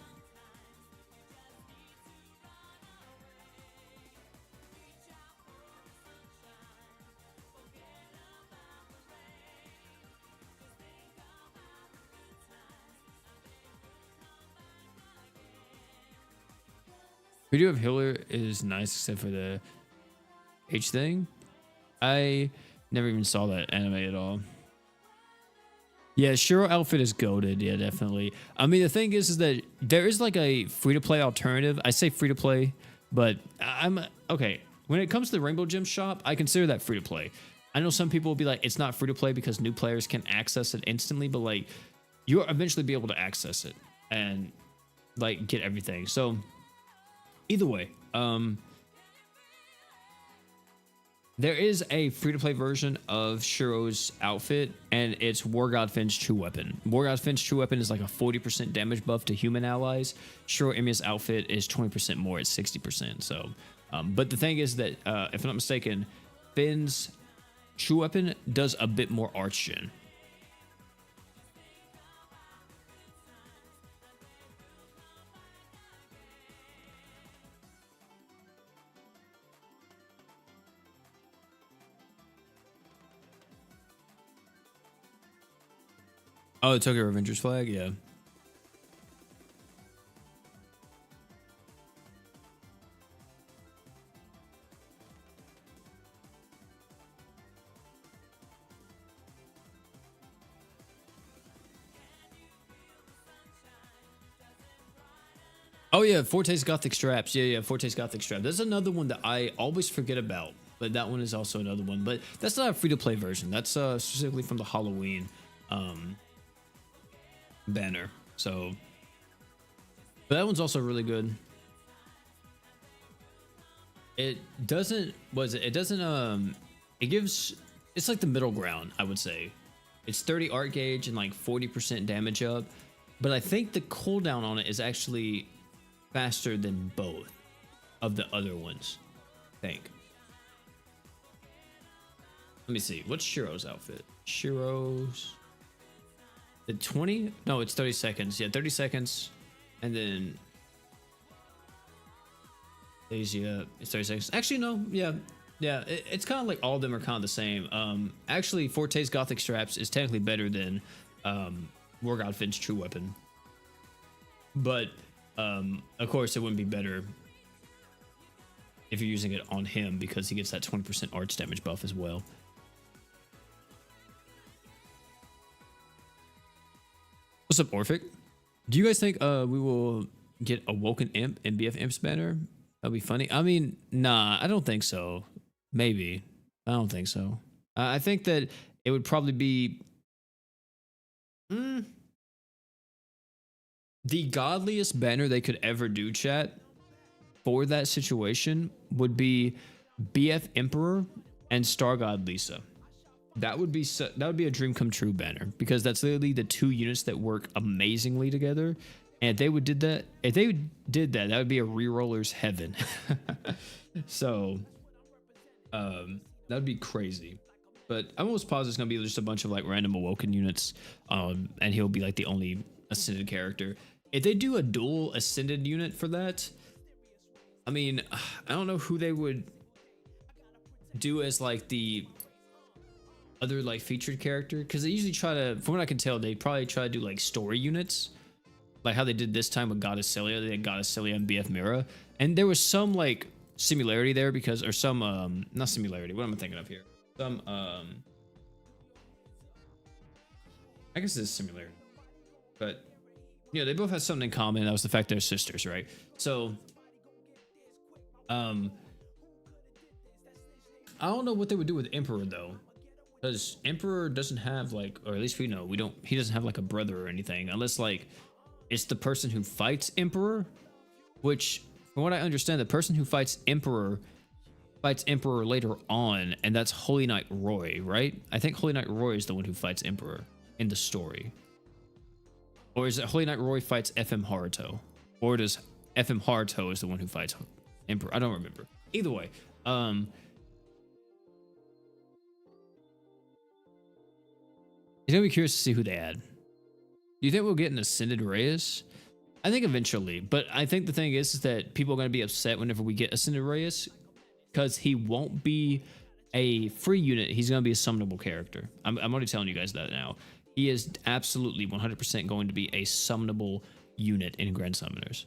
Video of Healer is nice except for the H thing. I never even saw that anime at all. Yeah, Shiro outfit is goated. Yeah, definitely. I mean, the thing is that there is like a free-to-play alternative. I say free-to-play, but I'm okay. When it comes to the Rainbow Gem shop, I consider that free-to-play. I know some people will be like, it's not free-to-play because new players can access it instantly, but like, you'll eventually be able to access it and like get everything. So either way, there is a free-to-play version of Shiro's outfit, and it's War God Finn's True Weapon. War God Finn's True Weapon is like a 40% damage buff to human allies. Shiro Emiya's outfit is 20% more, it's 60%. So, but the thing is that, if I'm not mistaken, Finn's True Weapon does a bit more arch gen. Oh, the Tokyo Revengers flag? Yeah. Oh yeah, Forte's Gothic Straps. Yeah, Forte's Gothic Strap. That's another one that I always forget about, but that one is also another one. But that's not a free-to-play version. That's specifically from the Halloween banner. So, but that one's also really good. It doesn't, it doesn't, it gives, it's like the middle ground, I would say. It's 30 art gauge and like 40% damage up, but I think the cooldown on it is actually faster than both of the other ones, I think. Let me see, what's Shiro's outfit? Shiro's, the 20? No, it's 30 seconds. Yeah, 30 seconds. And then Asia, it's 30 seconds. Actually, no, yeah. It's kind of like all of them are kind of the same. Actually, Forte's Gothic Straps is technically better than War God Finn's True Weapon. But, of course, it wouldn't be better if you're using it on him because he gets that 20% arch damage buff as well. What's up, Orphic? Do you guys think we will get Awoken Imp and BF Imp's banner? That'd be funny. I mean, nah, I don't think so. Maybe. I don't think so. I think that it would probably be the godliest banner they could ever do, chat, for that situation would be BF Emperor and Star God Lisa. That would be a dream come true banner because that's literally the two units that work amazingly together. And if they did that, that would be a reroller's heaven. So, that would be crazy. But I'm almost positive it's gonna be just a bunch of like random Awoken units, and he'll be like the only ascended character. If they do a dual ascended unit for that, I mean, I don't know who they would do as like the other like featured character, because they usually try to, from what I can tell, they probably try to do like story units, like how they did this time with Goddess Celia. They had Goddess Celia and BF Mira, and there was some like similarity there because, or some not similarity, what am I thinking of here? Some I guess it's similarity, but yeah, they both had something in common. That was the fact they're sisters, right? So I don't know what they would do with Emperor though, because Emperor doesn't have like, or at least we know, he doesn't have like a brother or anything, unless like it's the person who fights Emperor, which from what I understand, the person who fights Emperor later on, and that's Holy Knight Roy, right? I think Holy Knight Roy is the one who fights Emperor in the story. Or is it Holy Knight Roy fights FM Haruto? Or does FM Haruto is the one who fights Emperor? I don't remember. Either way, it's gonna be curious to see who they add. Do you think we'll get an Ascended Reyes? I think eventually, but I think the thing is that people are gonna be upset whenever we get Ascended Reyes because he won't be a free unit. He's gonna be a summonable character. I'm already telling you guys that now. He is absolutely 100% going to be a summonable unit in Grand Summoners.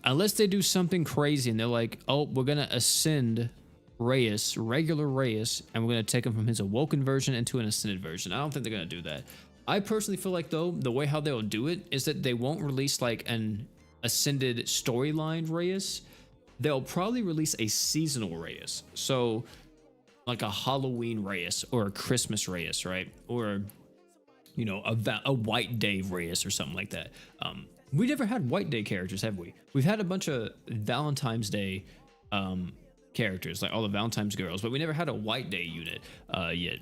Unless they do something crazy and they're like, oh, we're gonna ascend Reyes, regular Reyes, and we're gonna take him from his awoken version into an ascended version. I don't think they're gonna do that. I personally feel like though, the way how they'll do it is that they won't release like an ascended storyline Reyes. They'll probably release a seasonal Reyes. So like a Halloween Reyes or a Christmas Reyes, right? Or, you know, a White Day Reyes or something like that. We never had White Day characters, have we? We've had a bunch of Valentine's Day characters, like all the Valentine's girls, but we never had a White Day unit yet.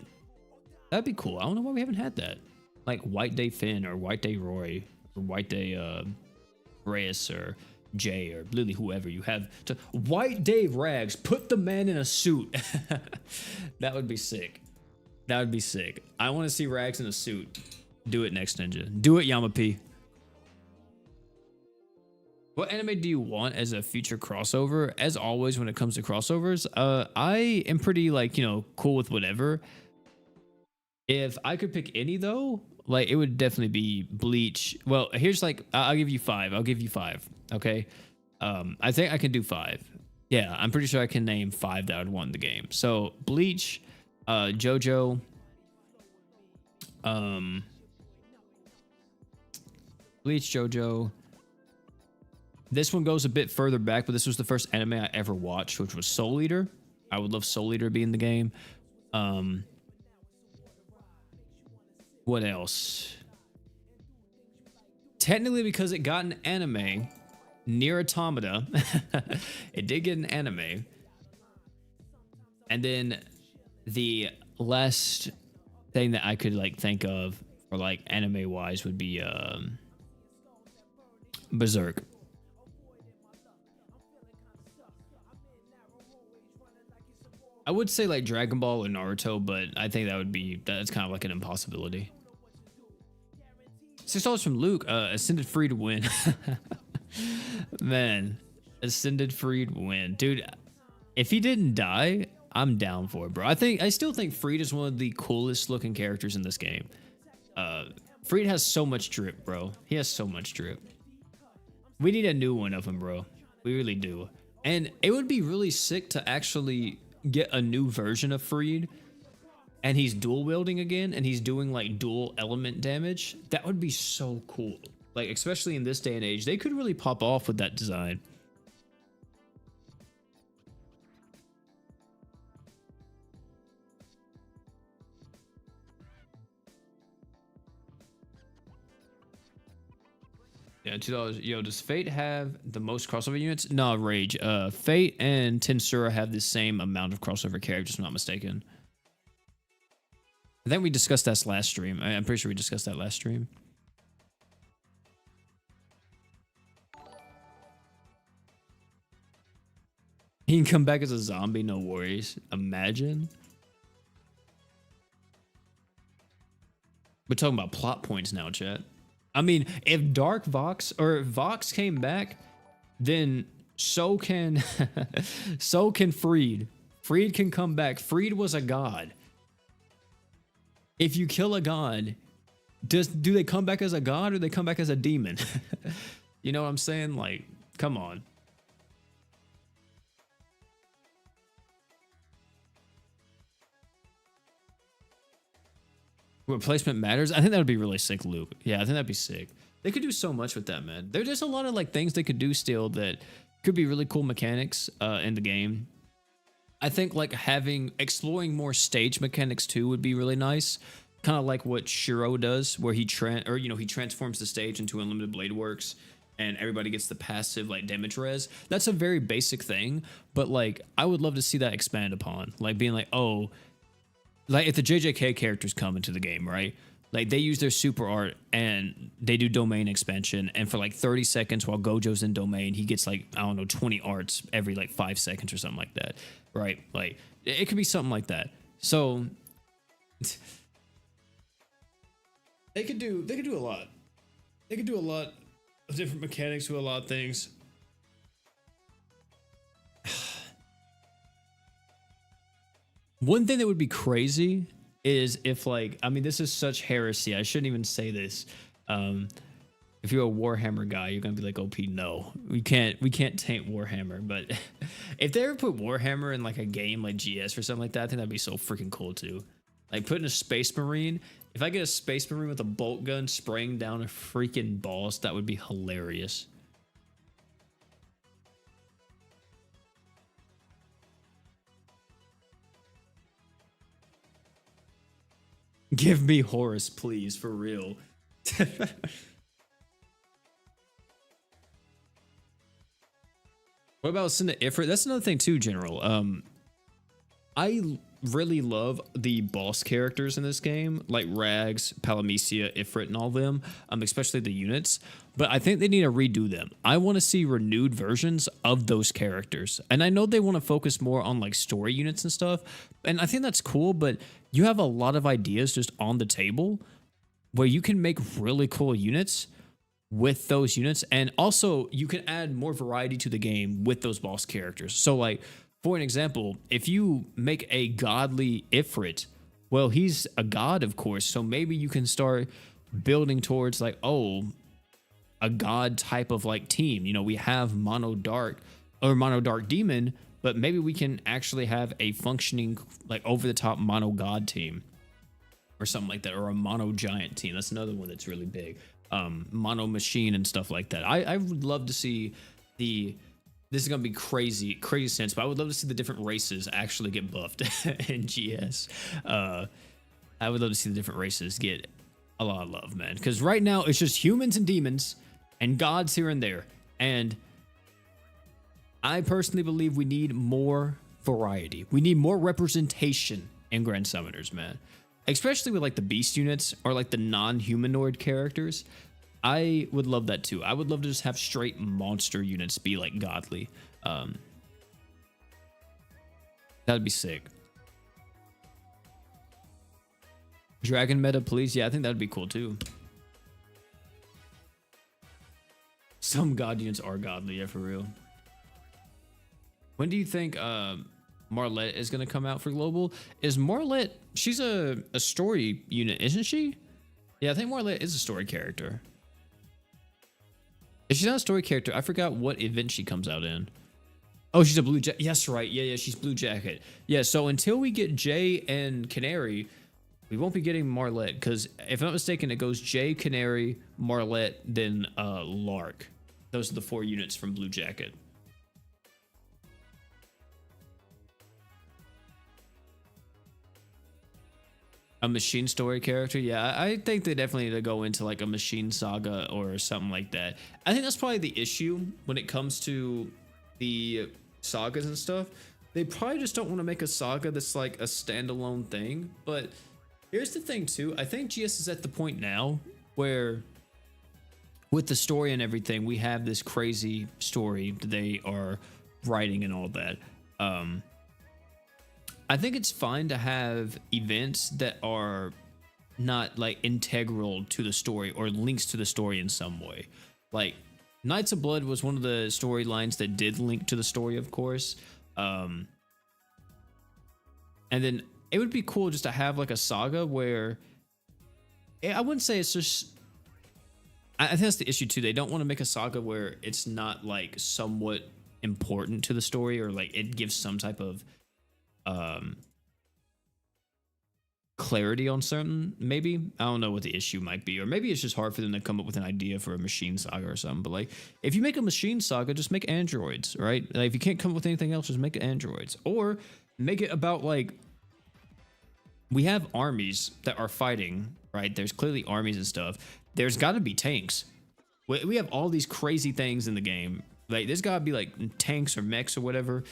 That'd be cool. I don't know why we haven't had that. Like White Day Finn or White Day Roy or White Day Reyes or Jay or Lily, whoever you have to. White Day Rags, put the man in a suit. That would be sick. That would be sick. I want to see Rags in a suit. Do it, Next Ninja. Do it, Yama P. What anime do you want as a future crossover? As always, when it comes to crossovers, I am pretty like, you know, cool with whatever. If I could pick any though, like it would definitely be Bleach. Well, here's like, I'll give you 5. I'll give you 5. Okay. I think I can do 5. Yeah, I'm pretty sure I can name 5 that I would want in the game. So Bleach, JoJo, Bleach, JoJo. This one goes a bit further back, but this was the first anime I ever watched, which was Soul Eater. I would love Soul Eater to be in the game. What else? Technically, because it got an anime, Nier Automata. It did get an anime. And then the last thing that I could like think of, or like anime wise, would be Berserk. I would say like Dragon Ball or Naruto, but I think that's kind of like an impossibility. $6 from Luke. Ascended free to win. Man, Ascended free to win, dude. If he didn't die, I'm down for it, bro. I still think Freed is one of the coolest looking characters in this game. Freed has so much drip, bro. He has so much drip. We need a new one of him, bro. We really do. And it would be really sick to actually get a new version of Freed and he's dual wielding again and he's doing like dual element damage. That would be so cool. Like, especially in this day and age, they could really pop off with that design. Yeah, $2. Yo, does Fate have the most crossover units? No, Rage. Fate and Tensura have the same amount of crossover characters, if I'm not mistaken. I think we discussed that last stream. I'm pretty sure we discussed that last stream. He can come back as a zombie, no worries. Imagine. We're talking about plot points now, chat. I mean, if Dark Vox or Vox came back, then so can so can Freed. Freed can come back. Freed was a god. If you kill a god, do they come back as a god or they come back as a demon? You know what I'm saying? Like, come on. Replacement matters. I think that would be really sick, Luke. Yeah, I think that'd be sick. They could do so much with that, man. There's just a lot of like things they could do still that could be really cool mechanics in the game. I think like exploring more stage mechanics too would be really nice. Kind of like what Shiro does, where he transforms the stage into Unlimited Blade Works and everybody gets the passive like damage res. That's a very basic thing, but like I would love to see that expand upon. Like being like, oh, like if the JJK characters come into the game, right? Like they use their super art and they do domain expansion. And for like 30 seconds while Gojo's in domain, he gets like, I don't know, 20 arts every like 5 seconds or something like that. Right? Like it could be something like that. So they could do a lot. They could do a lot of different mechanics to a lot of things. One thing that would be crazy is if like, I mean, this is such heresy. I shouldn't even say this. If you're a Warhammer guy, you're gonna be like, OP, no, we can't taint Warhammer. But if they ever put Warhammer in like a game like GS or something like that, I think that'd be so freaking cool too. Like putting a Space Marine. If I get a Space Marine with a bolt gun spraying down a freaking boss, that would be hilarious. Give me Horus, please, for real. What about Cinna Ifrit? That's another thing too, General. I really love the boss characters in this game, like Rags, Palamecia, Ifrit, and all of them, especially the units. But I think they need to redo them. I want to see renewed versions of those characters. And I know they want to focus more on like story units and stuff. And I think that's cool, but you have a lot of ideas just on the table where you can make really cool units with those units. And also you can add more variety to the game with those boss characters. So like, for an example, if you make a godly Ifrit, well, he's a god, of course. So maybe you can start building towards like, oh, a god type of like team. You know, we have Mono Dark or Mono Dark Demon, but maybe we can actually have a functioning like over the top Mono God team or something like that, or a Mono Giant team. That's another one that's really big. Mono Machine and stuff like that. I would love to see this is gonna be crazy sense, but I would love to see the different races actually get buffed in GS. I would love to see the different races get a lot of love, man. Because right now it's just humans and demons and gods here and there. And I personally believe we need more variety. We need more representation in Grand Summoners, man. Especially with like the beast units or like the non-humanoid characters. I would love that too. I would love to just have straight monster units be like godly. That'd be sick. Dragon meta, please. Yeah, I think that'd be cool too. Some god units are godly, yeah, for real. When do you think Marlette is going to come out for global? Is Marlette, she's a story unit, isn't she? Yeah, I think Marlette is a story character. If she's not a story character, I forgot what event she comes out in. Oh, she's a blue jacket. Yes, right. Yeah, she's blue jacket. Yeah, so until we get Jay and Canary, we won't be getting Marlette, because if I'm not mistaken, it goes Jay, Canary, Marlette, then Lark. Those are the 4 units from blue jacket. A machine story character, yeah, I think they definitely need to go into like a machine saga or something like that. I think that's probably the issue when it comes to the sagas and stuff. They probably just don't want to make a saga that's like a standalone thing. But here's the thing too, I think GS is at the point now where with the story and everything, we have this crazy story that they are writing and all that. I think it's fine to have events that are not like integral to the story or links to the story in some way. Like Knights of Blood was one of the storylines that did link to the story, of course. And then it would be cool just to have like a saga where I wouldn't say it's just, I think that's the issue too. They don't want to make a saga where it's not like somewhat important to the story, or like it gives some type of clarity on certain, maybe. I don't know what the issue might be, or maybe it's just hard for them to come up with an idea for a machine saga or something. But like, if you make a machine saga, just make androids, right? Like, if you can't come up with anything else, just make androids, or make it about like, we have armies that are fighting, right? There's clearly armies and stuff. There's got to be tanks. We have all these crazy things in the game. Like, there's got to be like tanks or mechs or whatever.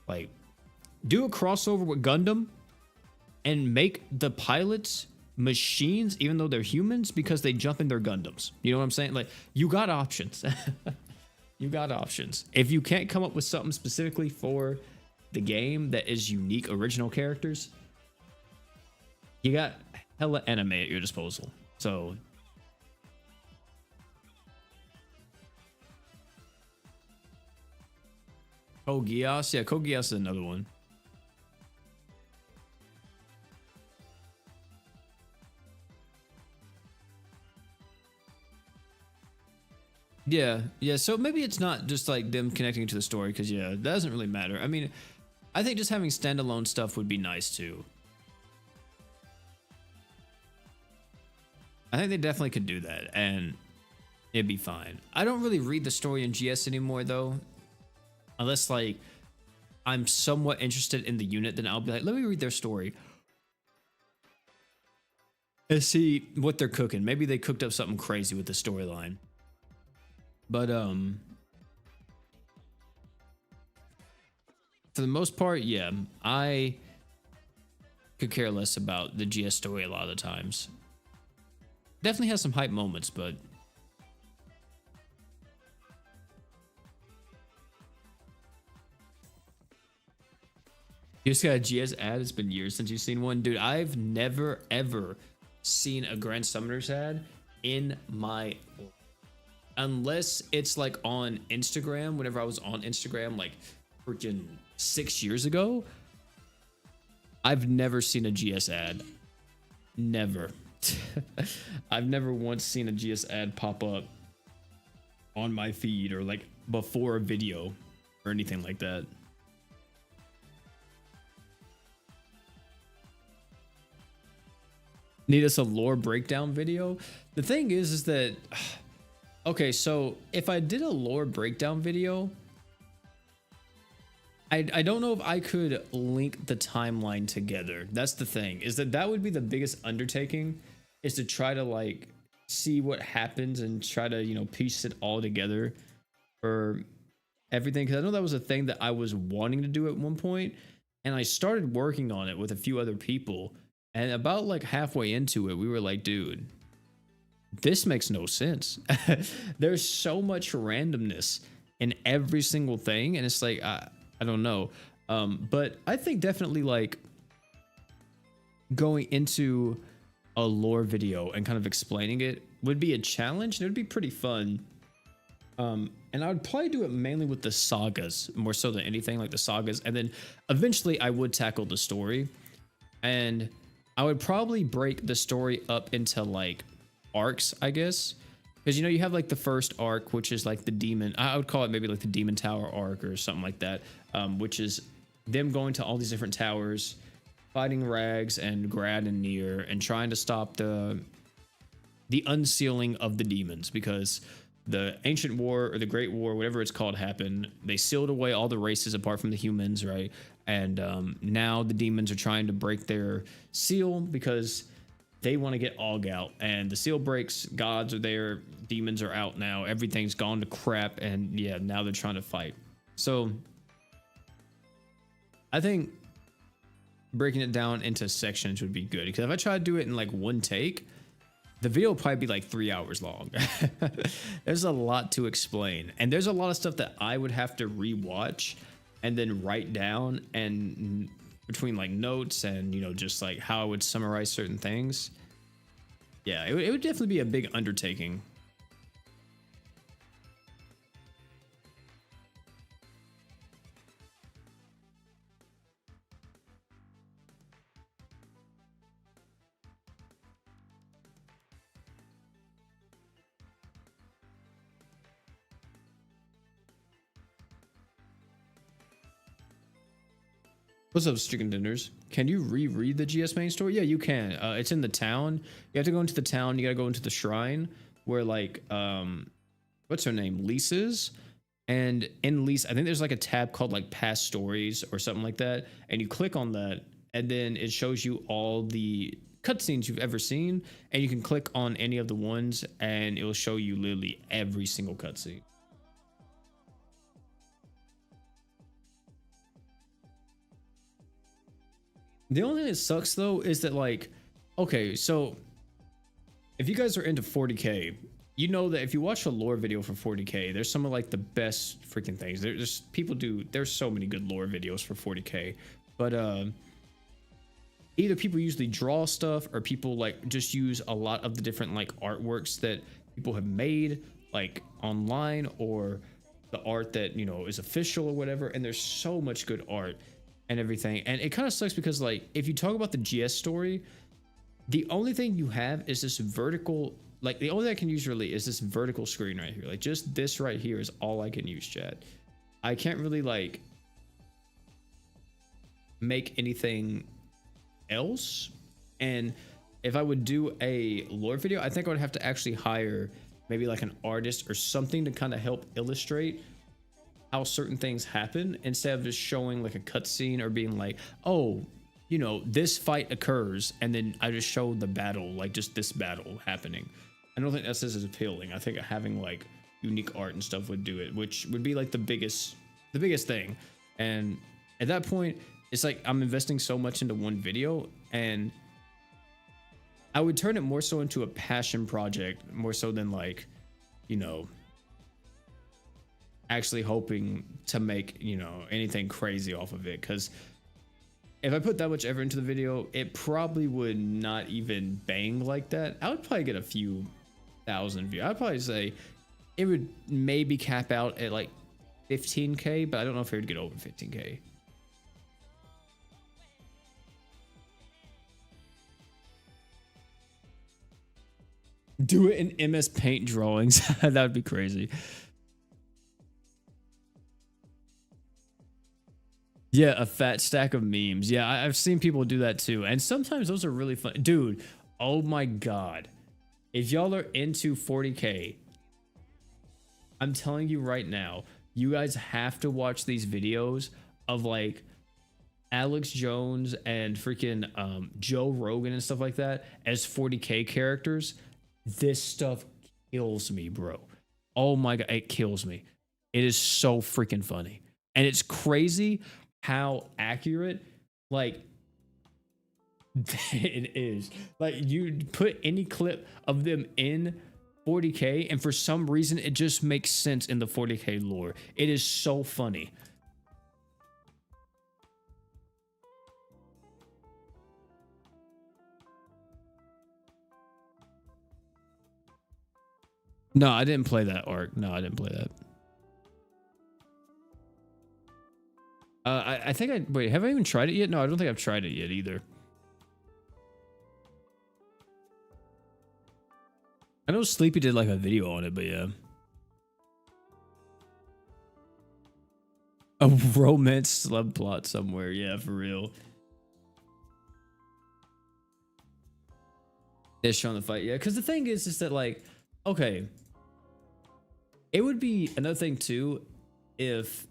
Like, do a crossover with Gundam and make the pilots machines even though they're humans because they jump in their Gundams. You know what I'm saying? Like, you got options. You got options. If you can't come up with something specifically for the game that is unique, original characters, you got hella anime at your disposal. So Code Geass, yeah, Code Geass is another one. Yeah, yeah. So maybe it's not just like them connecting to the story, because yeah, that doesn't really matter. I mean, I think just having standalone stuff would be nice too. I think they definitely could do that, and it'd be fine. I don't really read the story in GS anymore though, unless like I'm somewhat interested in the unit. Then I'll be like, let me read their story and see what they're cooking. Maybe they cooked up something crazy with the storyline. But for the most part, yeah, I could care less about the GS story a lot of the times. Definitely has some hype moments, but you just got a GS ad. It's been years since you've seen one, dude. I've never ever seen a Grand Summoners ad in my life. Unless it's like on Instagram. Whenever I was on Instagram like freaking 6 years ago, I've never seen a GS ad. Never. I've never once seen a GS ad pop up on my feed or like before a video or anything like that. Need us a lore breakdown video? The thing is that okay, so if I did a lore breakdown video, I don't know if I could link the timeline together. That's the thing, is that would be the biggest undertaking, is to try to like see what happens and try to, you know, piece it all together for everything. Because I know that was a thing that I was wanting to do at one point, and I started working on it with a few other people. And about like halfway into it, we were like, dude, this makes no sense. There's so much randomness in every single thing, and it's like I don't know, but I think definitely like going into a lore video and kind of explaining it would be a challenge, and it would be pretty fun. And I would probably do it mainly with the sagas more so than anything, like the sagas, and then eventually I would tackle the story, and I would probably break the story up into like arcs, I guess, because you know you have like the first arc, which is like the demon, I would call it maybe like the demon tower arc or something like that, which is them going to all these different towers, fighting Rags and Grad and Nier, and trying to stop the unsealing of the demons, because the ancient war or the great war, whatever it's called, happened. They sealed away all the races apart from the humans, right? And now the demons are trying to break their seal because they want to get Aug out, and the seal breaks, gods are there, demons are out now, everything's gone to crap, and yeah, now they're trying to fight. So I think breaking it down into sections would be good, because if I try to do it in like one take, the video will probably be like 3 hours long. There's a lot to explain, and there's a lot of stuff that I would have to rewatch and then write down, and between like notes and, you know, just like how I would summarize certain things. Yeah, it would definitely be a big undertaking. What's up, Chicken Dinners? Can you reread the GS main story? Yeah, you can. It's in the town. You have to go into the town. You gotta go into the shrine where like what's her name? Lisa's. And in Lisa, I think there's like a tab called like past stories or something like that. And you click on that, and then it shows you all the cutscenes you've ever seen. And you can click on any of the ones, and it will show you literally every single cutscene. The only thing that sucks though is that like Okay, so if you guys are into 40k, you know that if you watch a lore video for 40k, there's some of like the best freaking things. There's people do. There's so many good lore videos for 40k, but either people usually draw stuff or people like just use a lot of the different like artworks that people have made like online, or the art that, you know, is official or whatever. And there's so much good art and everything. And it kind of sucks because like if you talk about the GS story, the only thing you have is this vertical, like the only thing I can use really is this vertical screen right here. Like just this right here is all I can use, chat. I can't really like make anything else. And if I would do a lore video, I think I would have to actually hire maybe like an artist or something to kind of help illustrate how certain things happen, instead of just showing like a cutscene or being like, oh, you know, this fight occurs and then I just show the battle, like just this battle happening. I don't think that's as appealing. I think having like unique art and stuff would do it, which would be like the biggest thing. And at that point, it's like I'm investing so much into one video, and I would turn it more so into a passion project, more so than like, you know, actually hoping to make, you know, anything crazy off of it. Because if I put that much effort into the video, it probably would not even bang like that. I would probably get a few thousand views. I'd probably say it would maybe cap out at like 15k, but I don't know if it would get over 15k. Do it in MS Paint drawings. That would be crazy. Yeah, a fat stack of memes. Yeah, I've seen people do that too. And sometimes those are really fun. Dude, oh my God. If y'all are into 40k, I'm telling you right now, you guys have to watch these videos of like Alex Jones and freaking Joe Rogan and stuff like that as 40k characters. This stuff kills me, bro. Oh my God, it kills me. It is so freaking funny. And it's crazy how accurate like it is. Like you put any clip of them in 40k and for some reason it just makes sense in the 40k lore. It is so funny. No, I didn't play that arc. No, I didn't play that. I think I wait. Have I even tried it yet? No, I don't think I've tried it yet either. I know Sleepy did like a video on it, but yeah. A romance subplot somewhere. Yeah, for real. They're showing the fight. Yeah, because the thing is that like, okay, it would be another thing too if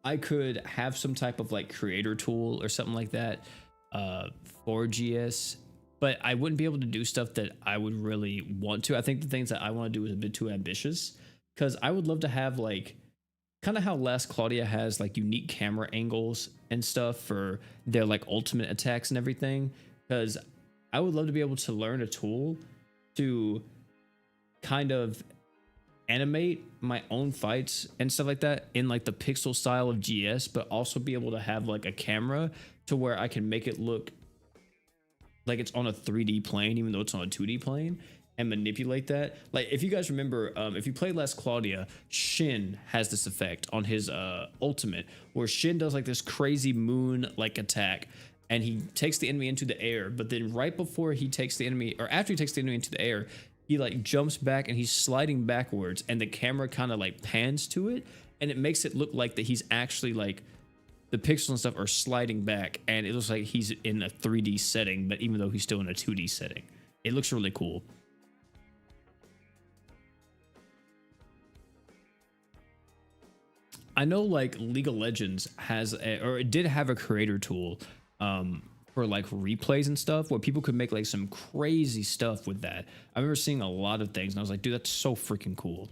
I could have some type of like creator tool or something like that for GS, but I wouldn't be able to do stuff that I would really want to. I think the things that I want to do is a bit too ambitious, because I would love to have like kind of how Last Claudia has like unique camera angles and stuff for their like ultimate attacks and everything, because I would love to be able to learn a tool to kind of animate my own fights and stuff like that in like the pixel style of GS, but also be able to have like a camera to where I can make it look like it's on a 3D plane even though it's on a 2D plane, and manipulate that. Like if you guys remember, if you play Last Claudia, Shin has this effect on his ultimate where Shin does like this crazy moon like attack and he takes the enemy into the air, but then right before he takes the enemy, or after he takes the enemy into the air, he like jumps back and he's sliding backwards, and the camera kind of like pans to it and it makes it look like that he's actually like the pixels and stuff are sliding back and it looks like he's in a 3D setting, but even though he's still in a 2D setting, it looks really cool. I know like League of Legends has or it did have a creator tool for like replays and stuff where people could make like some crazy stuff with that. I remember seeing a lot of things and I was like, dude, that's so freaking cool.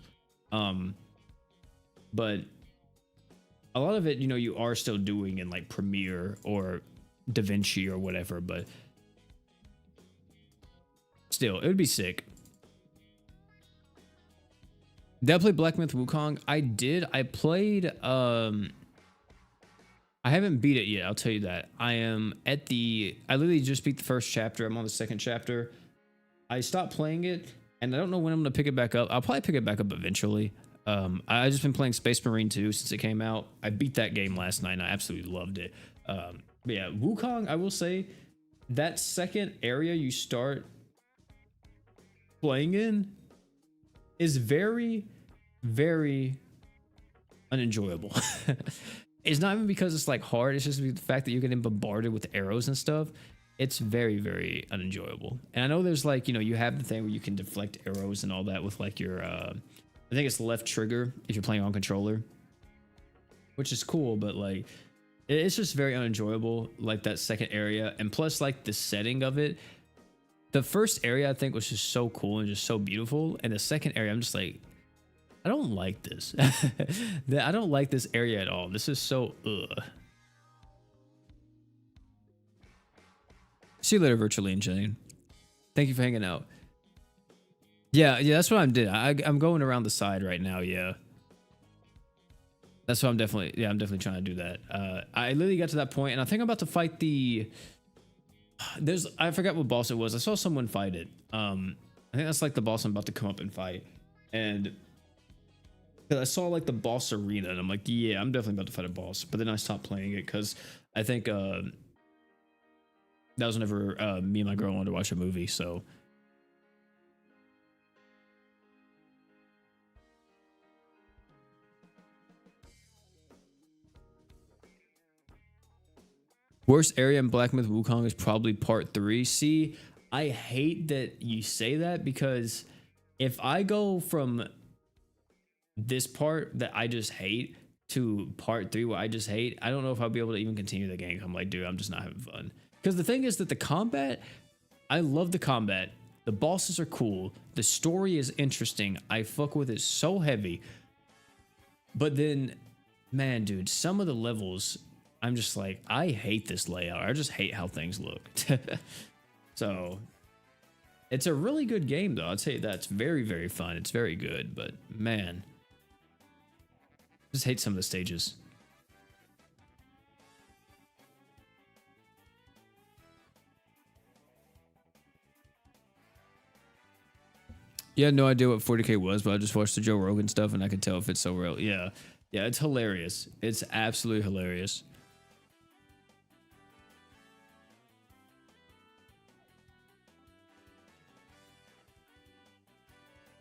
But a lot of it, you know, you are still doing in like Premiere or DaVinci or whatever, but still, it would be sick. Did I play Black Myth Wukong? I did. I played, I haven't beat it yet, I'll tell you that. I literally just beat the first chapter. I'm on the second chapter. I stopped playing it, and I don't know when I'm going to pick it back up. I'll probably pick it back up eventually. I just been playing Space Marine 2 since it came out. I beat that game last night, and I absolutely loved it. But yeah, Wukong, I will say, that second area you start playing in is very, very unenjoyable. It's not even because it's like hard, it's just the fact that you're getting bombarded with arrows and stuff. It's very, very unenjoyable. And I know there's like, you know, you have the thing where you can deflect arrows and all that with like your I think it's left trigger if you're playing on controller, which is cool, but like it's just very unenjoyable, like that second area. And plus like the setting of it, the first area I think was just so cool and just so beautiful, and the second area I'm just like, I don't like this. I don't like this area at all. This is so ugh. See you later, Virtually and Jane. Thank you for hanging out. Yeah, that's what I'm doing. I'm going around the side right now. Yeah, that's what I'm definitely trying to do that. I literally got to that point, and I think I'm about to fight the. I forgot what boss it was. I saw someone fight it. I think that's like the boss I'm about to come up and fight, and. I saw like the boss arena, and I'm like, yeah, I'm definitely about to fight a boss. But then I stopped playing it because I think that was whenever me and my girl wanted to watch a movie. So worst area in Black Myth Wukong is probably part 3. See, I hate that you say that, because if I go from this part that I just hate to part 3 where I just hate, I don't know if I'll be able to even continue the game. I'm like, dude, I'm just not having fun. Because the thing is that the combat, I love the combat. The bosses are cool. The story is interesting. I fuck with it so heavy. But then, man, dude, some of the levels, I'm just like, I hate this layout. I just hate how things look. So it's a really good game, though. I'd say that's very, very fun. It's very good, but man, just hate some of the stages. You had no idea what 40K was, but I just watched the Joe Rogan stuff and I could tell if it's so real. Yeah, it's hilarious. It's absolutely hilarious.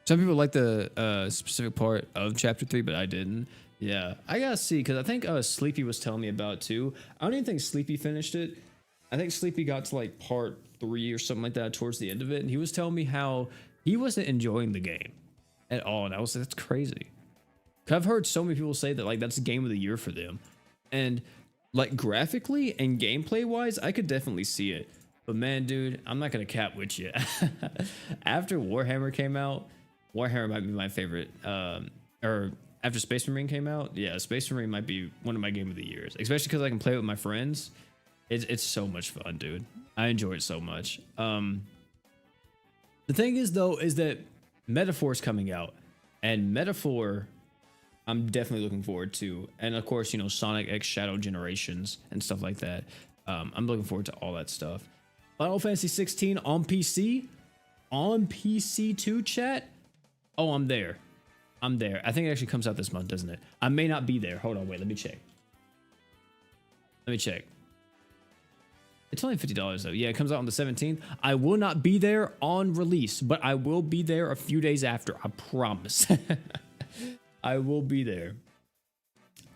Some people like the specific part of chapter 3, but I didn't. Yeah, I gotta see, because I think Sleepy was telling me about it too. I don't even think Sleepy finished it. I think Sleepy got to like part 3 or something like that towards the end of it, and he was telling me how he wasn't enjoying the game at all, and I was like, that's crazy. Cause I've heard so many people say that like that's the game of the year for them, and like graphically and gameplay wise, I could definitely see it. But man, dude, I'm not gonna cap with you. After Warhammer came out, Warhammer might be my favorite. Or after Space Marine came out, yeah, Space Marine might be one of my game of the years, especially because I can play it with my friends. It's so much fun, dude. I enjoy it so much. The thing is, though, is that Metaphor's coming out, and Metaphor, I'm definitely looking forward to. And of course, you know, Sonic X Shadow Generations and stuff like that. I'm looking forward to all that stuff. Final Fantasy 16 on PC? On PC too, chat? Oh, I'm there. I'm there. I think it actually comes out this month, doesn't it? I may not be there. Hold on, wait, let me check. Let me check. It's only $50 though. Yeah, it comes out on the 17th. I will not be there on release, but I will be there a few days after. I promise. I will be there.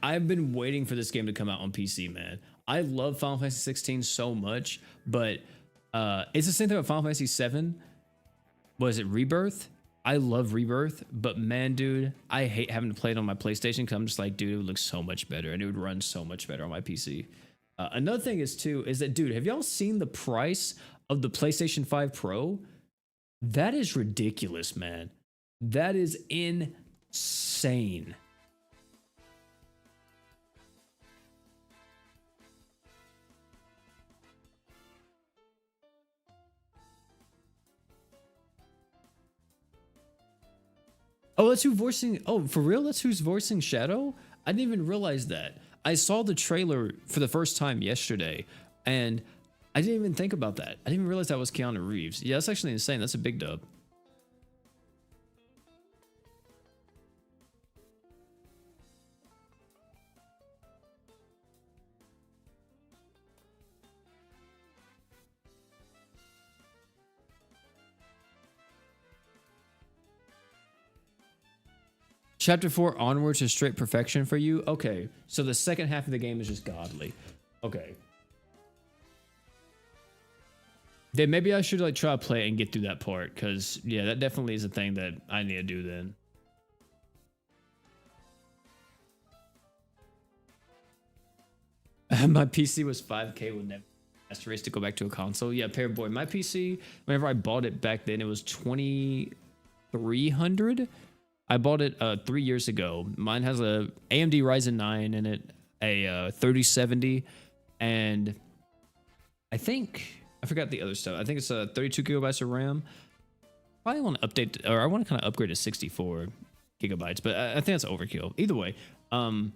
I've been waiting for this game to come out on PC, man. I love Final Fantasy 16 so much, but it's the same thing with Final Fantasy 7. Was it Rebirth? I love Rebirth, but man, dude, I hate having to play it on my PlayStation because I'm just like, dude, it would look so much better and it would run so much better on my PC. Another thing is that, dude, have y'all seen the price of the PlayStation 5 Pro? That is ridiculous, man. That is insane. Oh, that's who voicing. Oh, for real? That's who's voicing Shadow? I didn't even realize that. I saw the trailer for the first time yesterday, and I didn't even think about that. I didn't even realize that was Keanu Reeves. Yeah, that's actually insane. That's a big dub. Chapter 4 onwards is straight perfection for you. Okay, so the second half of the game is just godly. Okay. Then maybe I should like try to play and get through that part, because yeah, that definitely is a thing that I need to do then. My PC was 5K when never master race to go back to a console. Yeah, pair boy. My PC, whenever I bought it back then, it was 2300. I bought it 3 years ago. Mine has a AMD Ryzen 9 in it, a 3070, and I think I forgot the other stuff. I think it's 32 gigabytes of RAM. Probably want to update, or I want to kind of upgrade to 64 gigabytes, but I think that's overkill. Either way, or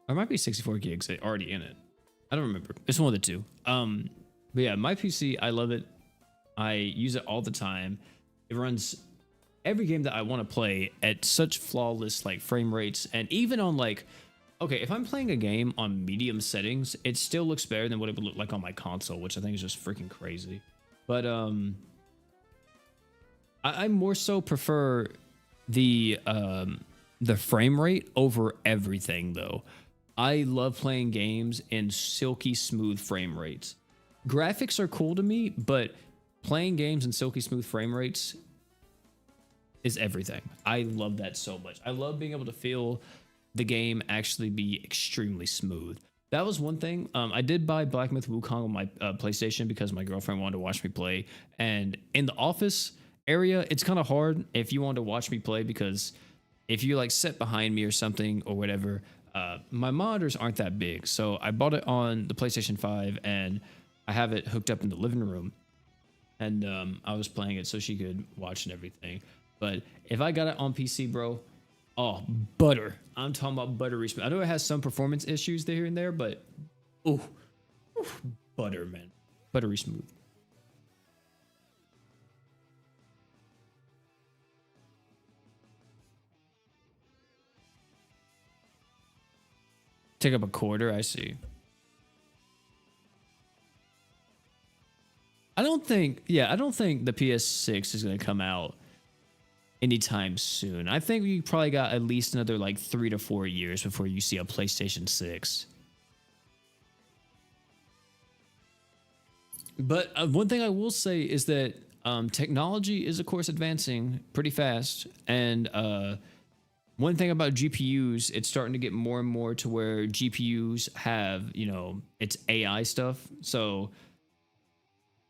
it might be 64 gigs already in it. I don't remember. It's one of the two. But yeah, my PC, I love it. I use it all the time. It runs every game that I want to play at such flawless like frame rates, and even on like, okay, if I'm playing a game on medium settings, it still looks better than what it would look like on my console, which I think is just freaking crazy. But I more so prefer the frame rate over everything though. I love playing games in silky smooth frame rates. Graphics are cool to me, but playing games in silky smooth frame rates is everything. I love that so much. I love being able to feel the game actually be extremely smooth. That was one thing. I did buy Black Myth Wukong on my PlayStation because my girlfriend wanted to watch me play. And in the office area, it's kind of hard if you want to watch me play, because if you like sit behind me or something or whatever, my monitors aren't that big. So I bought it on the PlayStation 5 and I have it hooked up in the living room. And I was playing it so she could watch and everything. But if I got it on PC, bro, oh, butter. I'm talking about buttery smooth. I know it has some performance issues there and there, but oh, butter, man. Buttery smooth. Take up a quarter, I see. I don't think the PS6 is going to come out anytime soon. I think we probably got at least another like 3 to 4 years before you see a PlayStation 6. But one thing I will say is that technology is, of course, advancing pretty fast. And one thing about GPUs, it's starting to get more and more to where GPUs have, you know, it's AI stuff. So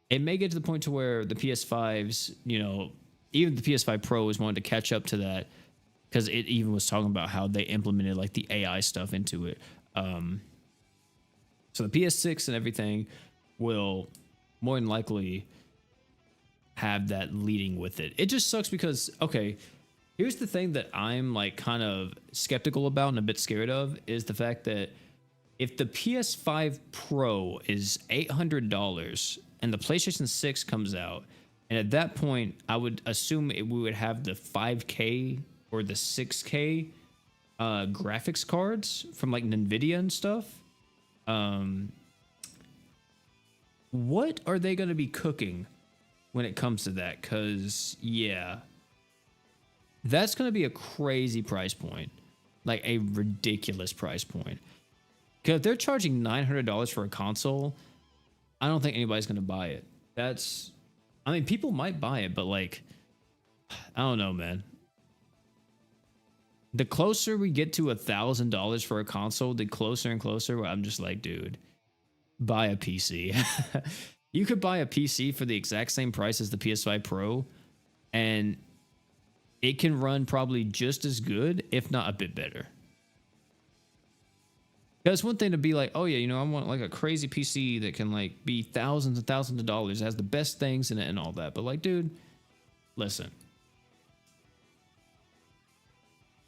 it may get to the point to where the PS5s, you know, even the PS5 Pros wanted to catch up to that, because it even was talking about how they implemented like the AI stuff into it. So the PS6 and everything will more than likely have that leading with it. It just sucks because, okay, here's the thing that I'm like kind of skeptical about and a bit scared of, is the fact that if the PS5 Pro is $800 and the PlayStation 6 comes out, and at that point, I would assume we would have the 5K or the 6K graphics cards from like NVIDIA and stuff. What are they going to be cooking when it comes to that? Because, yeah, that's going to be a crazy price point, like a ridiculous price point. Because if they're charging $900 for a console, I don't think anybody's going to buy it. I mean, people might buy it, but like, I don't know, man. The closer we get to $1,000 for a console, the closer and closer where I'm just like, dude, buy a PC. You could buy a PC for the exact same price as the PS5 Pro, and it can run probably just as good, if not a bit better. Because one thing to be like, oh yeah, you know, I want like a crazy PC that can like be thousands and thousands of dollars, has the best things in it and all that. But like, dude, listen.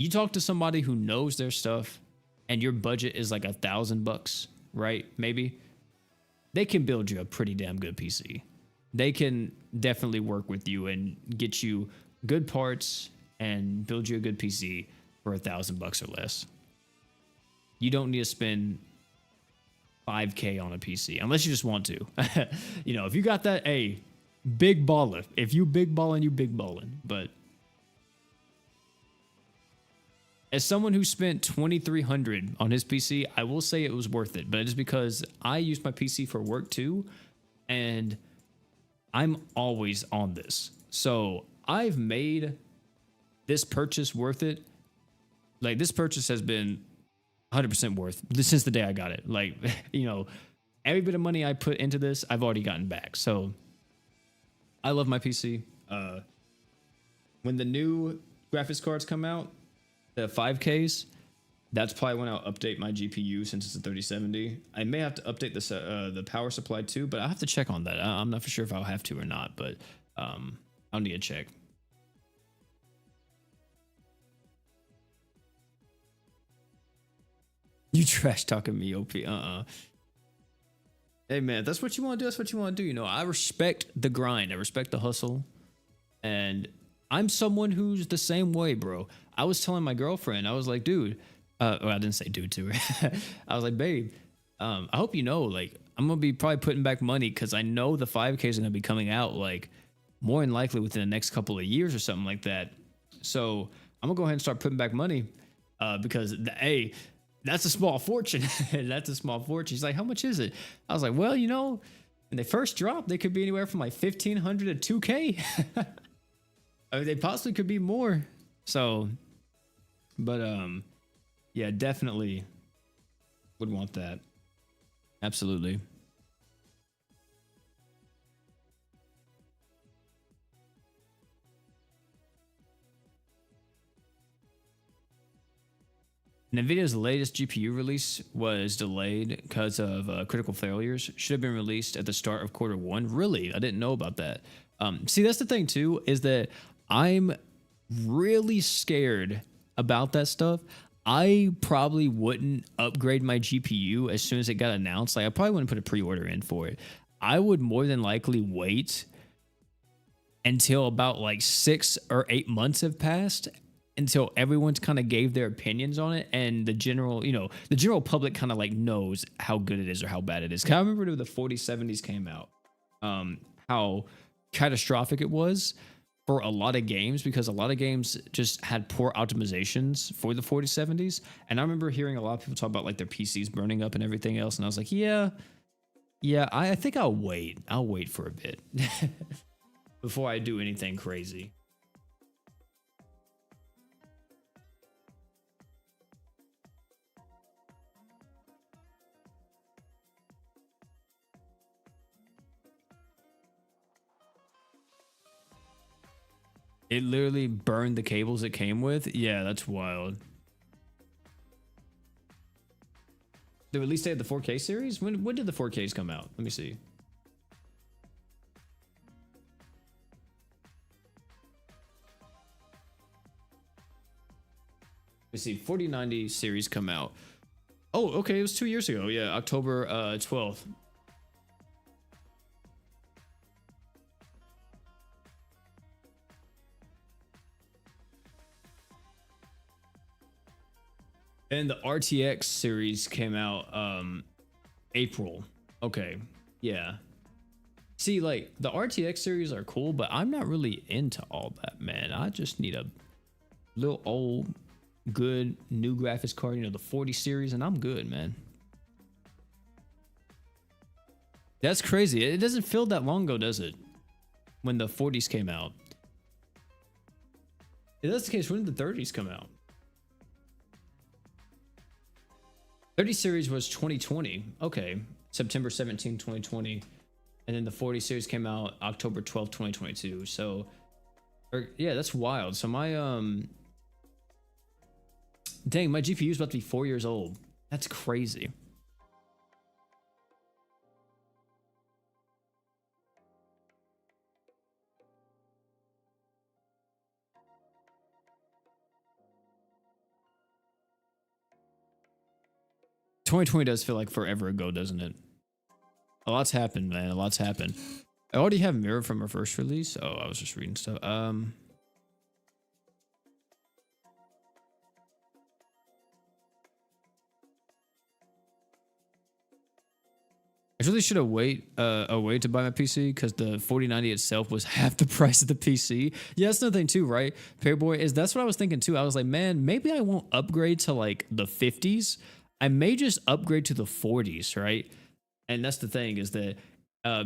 You talk to somebody who knows their stuff and your budget is like $1,000, right? Maybe they can build you a pretty damn good PC. They can definitely work with you and get you good parts and build you a good PC for $1,000 or less. You don't need to spend 5K on a PC unless you just want to. You know, if you got that, hey, big baller. If you big balling, you big balling. But as someone who spent $2,300 on his PC, I will say it was worth it. But it's because I use my PC for work too, and I'm always on this. So I've made this purchase worth it. Like, this purchase has been 100% worth since the day I got it. Like, you know, every bit of money I put into this, I've already gotten back. So I love my PC. When the new graphics cards come out, the 5Ks, that's probably when I'll update my GPU since it's a 3070. I may have to update the power supply too, but I'll have to check on that. I'm not for sure if I'll have to or not, but I'll need to check. You trash talking me, OP. Hey man, that's what you want to do. That's what you want to do. You know, I respect the grind. I respect the hustle. And I'm someone who's the same way, bro. I was telling my girlfriend, I was like, dude, well, I didn't say dude to her. I was like, babe, I hope you know, like, I'm going to be probably putting back money because I know the 5Ks are going to be coming out, like, more than likely within the next couple of years or something like that. So I'm going to go ahead and start putting back money because, hey, that's a small fortune. That's a small fortune. She's like, how much is it? I was like, well, you know, when they first drop, they could be anywhere from like 1,500 to 2K. I mean, they possibly could be more. So, but yeah, definitely would want that. Absolutely. NVIDIA's latest GPU release was delayed because of critical failures. Should have been released at the start of Q1. Really? I didn't know about that. See, that's the thing too, is that I'm really scared about that stuff. I probably wouldn't upgrade my GPU as soon as it got announced. Like, I probably wouldn't put a pre-order in for it. I would more than likely wait until about like 6 or 8 months have passed, until everyone's kind of gave their opinions on it, and the general, you know, the general public kind of like knows how good it is or how bad it is. 'Cause I remember when the 4070s came out, how catastrophic it was for a lot of games, because a lot of games just had poor optimizations for the 4070s. And I remember hearing a lot of people talk about like their PCs burning up and everything else. And I was like, yeah, I think I'll wait. I'll wait for a bit before I do anything crazy. It literally burned the cables it came with. Yeah, that's wild. The release date of the 4K series? When did the 4Ks come out? Let me see. Let me see. 4090 series come out. Oh, okay. It was 2 years ago. Yeah, October 12th. And the RTX series came out April. Okay. Yeah. See, like, the RTX series are cool, but I'm not really into all that, man. I just need a little old, good, new graphics card, you know, the 40 series, and I'm good, man. That's crazy. It doesn't feel that long ago, does it? When the 40s came out. If that's the case, when did the 30s come out? 30 series was 2020. Okay. September 17, 2020. And then the 40 series came out October 12, 2022. So, yeah, that's wild. So my, dang, my GPU is about to be 4 years old. That's crazy. 2020 does feel like forever ago, doesn't it? A lot's happened, man. A lot's happened. I already have Mirror from our first release. Oh, I was just reading stuff. I really should have waited to buy my PC because the 4090 itself was half the price of the PC. Yeah, that's another thing too, right? Paperboy is that's what I was thinking too. I was like, man, maybe I won't upgrade to like the 50s. I may just upgrade to the 40s, right? And that's the thing is that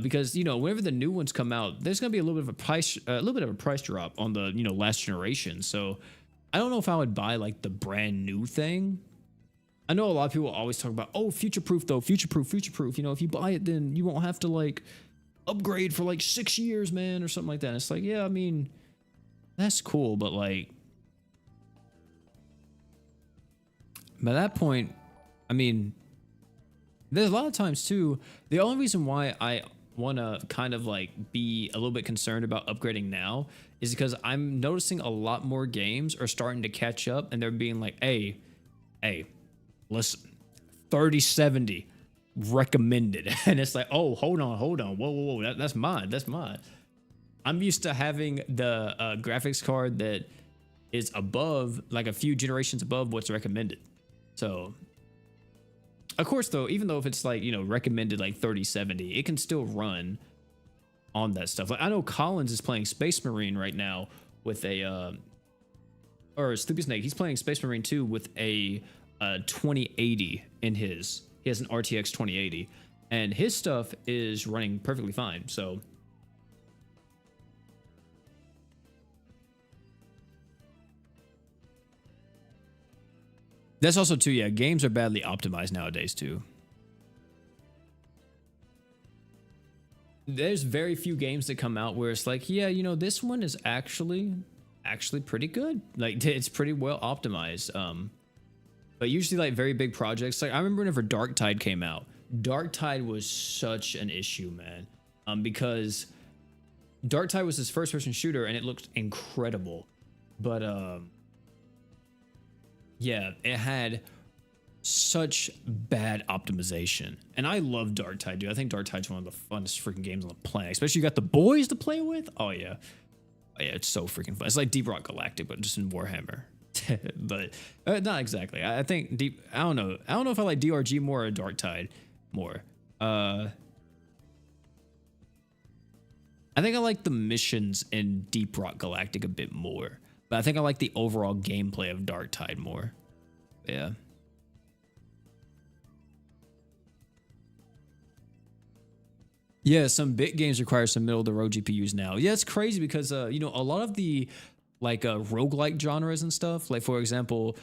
because whenever the new ones come out, there's gonna be a little bit of a price drop on the last generation. So I don't know if I would buy like the brand new thing. I know a lot of people always talk about, oh, future proof though, future proof, future proof. If you buy it, then you won't have to like upgrade for like 6 years, man, or something like that. And it's like, yeah, I mean, that's cool, but like by that point, I mean, there's a lot of times too. The only reason why I want to kind of like be a little bit concerned about upgrading now is because I'm noticing a lot more games are starting to catch up and they're being like, hey, listen, 3070 recommended. And it's like, oh, hold on. Whoa. That's mine. I'm used to having the graphics card that is above, like a few generations above what's recommended. So, of course, though, even though if it's like, recommended like 3070, it can still run on that stuff. Like I know Collins is playing Space Marine right now with a, or Sleepy Snake, he's playing Space Marine 2 with a 2080 in his. He has an RTX 2080 and his stuff is running perfectly fine. So that's also too, yeah, games are badly optimized nowadays too. There's very few games that come out where it's like, yeah, this one is actually pretty good. Like it's pretty well optimized. But usually like very big projects, like I remember whenever Darktide came out, Darktide was such an issue, man. Because Darktide was his first person shooter and it looked incredible. But yeah, it had such bad optimization. And I love Darktide, dude. I think Darktide's one of the funnest freaking games on the planet. Especially you got the boys to play with. Oh yeah. Oh, yeah, it's so freaking fun. It's like Deep Rock Galactic, but just in Warhammer. But not exactly. I think I don't know if I like DRG more or Darktide more. I think I like the missions in Deep Rock Galactic a bit more, but I think I like the overall gameplay of Darktide more. Yeah. Yeah, some big games require some middle of the road GPUs now. Yeah, it's crazy because a lot of the like roguelike genres and stuff, like for example,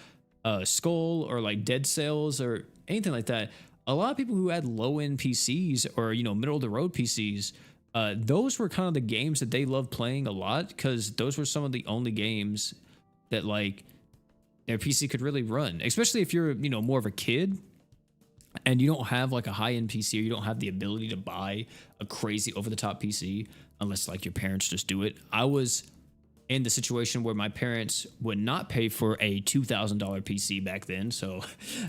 Skull or like Dead Cells or anything like that. A lot of people who had low end PCs or middle of the road PCs, those were kind of the games that they loved playing a lot because those were some of the only games that like their PC could really run. Especially if you're more of a kid and you don't have like a high end PC or you don't have the ability to buy a crazy over the top PC unless like your parents just do it. I was in the situation where my parents would not pay for a $2,000 PC back then. So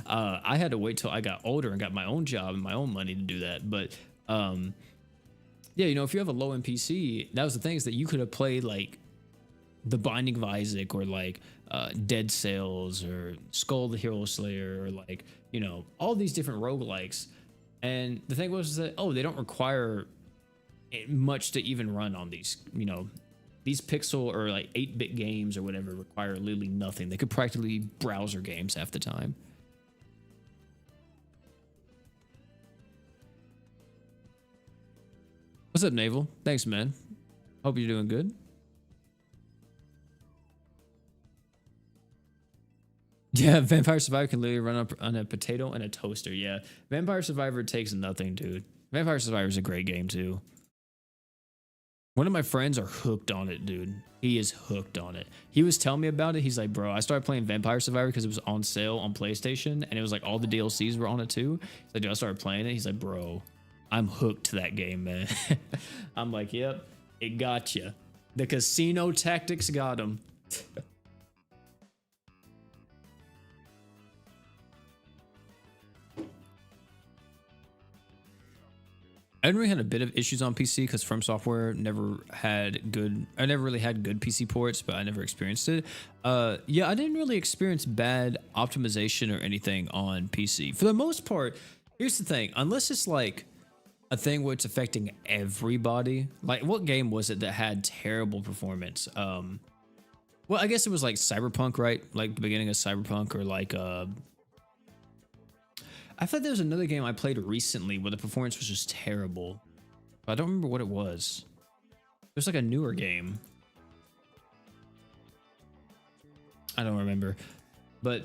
I had to wait till I got older and got my own job and my own money to do that. But yeah, if you have a low end PC, that was the thing is that you could have played like The Binding of Isaac or like Dead Cells or Skull the Hero Slayer or like, all these different roguelikes. And the thing was that, they don't require much to even run on these, these pixel or like 8-bit games or whatever require literally nothing. They could practically browser games half the time. What's up, Naval? Thanks, man. Hope you're doing good. Yeah, Vampire Survivor can literally run up on a potato and a toaster. Yeah, Vampire Survivor takes nothing, dude. Vampire Survivor is a great game, too. One of my friends are hooked on it, dude. He is hooked on it. He was telling me about it. He's like, bro, I started playing Vampire Survivor because it was on sale on PlayStation, and it was like all the DLCs were on it, too. He's like, dude, I started playing it. He's like, bro, I'm hooked to that game, man. I'm like, yep, it got you. The casino tactics got him. I really had a bit of issues on PC because From Software never had good. I never really had good PC ports, but I never experienced it. Yeah, I didn't really experience bad optimization or anything on PC for the most part. Here's the thing: unless it's like a thing where it's affecting everybody. Like, what game was it that had terrible performance? Well, I guess it was like Cyberpunk, right? Like the beginning of Cyberpunk, or like I thought there was another game I played recently where the performance was just terrible. But I don't remember what it was. It was like a newer game. I don't remember. But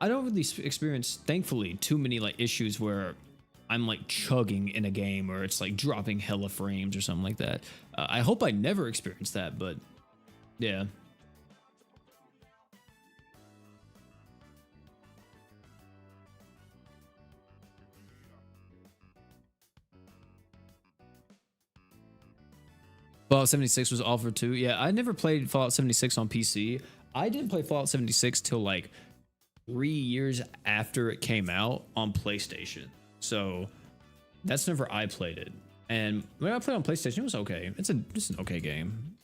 I don't really experience, thankfully, too many like issues where I'm like chugging in a game or it's like dropping hella frames or something like that. I hope I never experience that, but yeah. Fallout 76 was offered too. Yeah, I never played Fallout 76 on PC. I didn't play Fallout 76 till like 3 years after it came out on PlayStation. So that's whenever I played it. And when I played on PlayStation, it was okay. It's an okay game.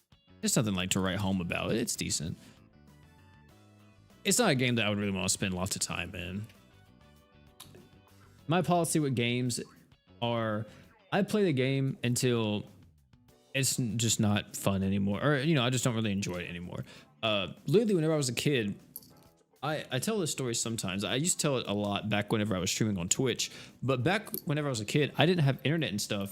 It's nothing like to write home about. It's decent. It's not a game that I would really want to spend lots of time in. My policy with games are I play the game until it's just not fun anymore, or I just don't really enjoy it anymore. Literally, whenever I was a kid, I tell this story sometimes. I used to tell it a lot back whenever I was streaming on Twitch, but back whenever I was a kid, I didn't have internet and stuff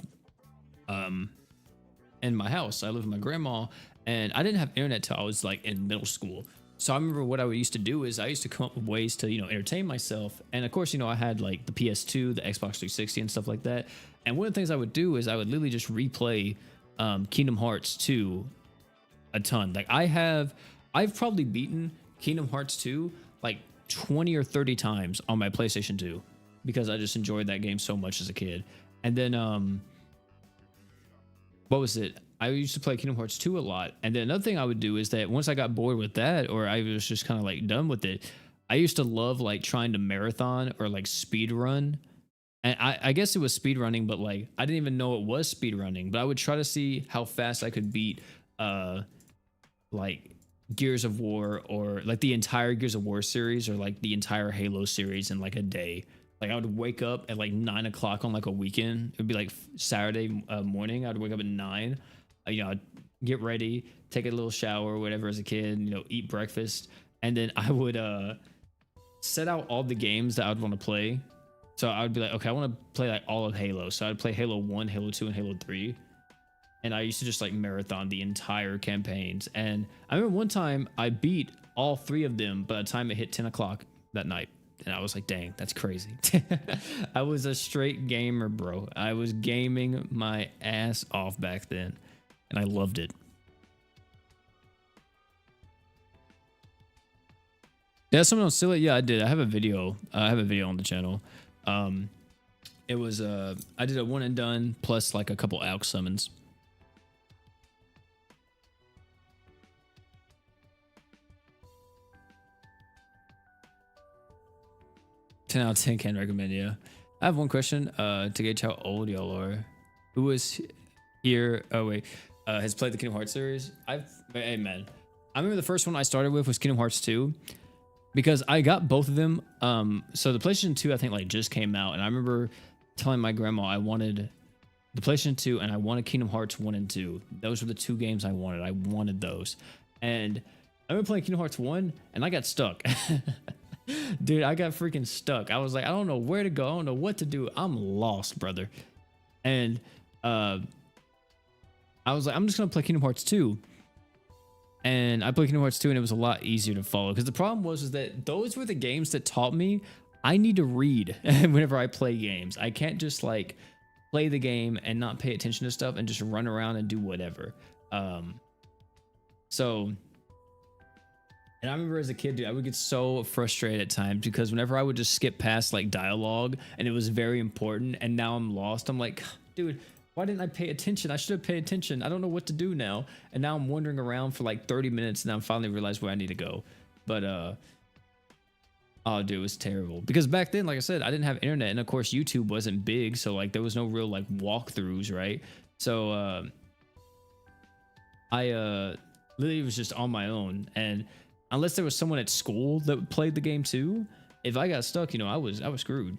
in my house. I lived with my grandma, and I didn't have internet till I was like in middle school. So I remember what I used to do is I used to come up with ways to entertain myself, and of course I had like the PS2, the Xbox 360, and stuff like that. And one of the things I would do is I would literally just replay Kingdom Hearts 2 a ton. Like I've probably beaten Kingdom Hearts 2 like 20 or 30 times on my PlayStation 2 because I just enjoyed that game so much as a kid. And then what was it? I used to play Kingdom Hearts 2 a lot. And then another thing I would do is that once I got bored with that, or I was just kind of like done with it, I used to love like trying to marathon or like speed run. And I guess it was speed running, but like I didn't even know it was speed running. But I would try to see how fast I could beat like Gears of War, or like the entire Gears of War series, or like the entire Halo series in like a day. Like I would wake up at like 9 o'clock on like a weekend. It would be like Saturday morning. I'd wake up at 9. I'd get ready, take a little shower or whatever as a kid, eat breakfast. And then I would set out all the games that I would want to play. So I would be like, okay, I want to play like all of Halo. So I'd play Halo 1, Halo 2, and Halo 3. And I used to just like marathon the entire campaigns. And I remember one time I beat all 3 of them by the time it hit 10 o'clock that night. And I was like, dang, that's crazy. I was a straight gamer, bro. I was gaming my ass off back then. And I loved it. Yeah, someone else still. Yeah, I did. I have a video. I have a video on the channel. It was I did a one and done plus like a couple ALK summons. 10 out of 10 can recommend. Yeah, I have one question to gauge how old y'all are. Who was here? Oh wait, has played the Kingdom Hearts series. Hey man, I remember the first one I started with was Kingdom Hearts 2. Because I got both of them. So the PlayStation 2, I think, like just came out, and I remember telling my grandma I wanted the PlayStation 2 and I wanted Kingdom Hearts 1 and 2. Those were the 2 games I wanted. I wanted those. And I remember playing Kingdom Hearts 1 and I got stuck. Dude, I got freaking stuck. I was like, I don't know where to go. I don't know what to do. I'm lost, brother. And I was like, I'm just going to play Kingdom Hearts 2. And I played Kingdom Hearts 2 and it was a lot easier to follow. Because the problem was that those were the games that taught me I need to read whenever I play games. I can't just like play the game and not pay attention to stuff and just run around and do whatever. And I remember as a kid, dude, I would get so frustrated at times because whenever I would just skip past like dialogue and it was very important and now I'm lost, I'm like, dude, why didn't I pay attention? I should have paid attention. I don't know what to do now. And now I'm wandering around for like 30 minutes and I finally realized where I need to go. But Oh, dude, it was terrible. Because back then, like I said, I didn't have internet, and of course, YouTube wasn't big, so like there was no real like walkthroughs, right? So I literally was just on my own, and unless there was someone at school that played the game too, if I got stuck, I was screwed.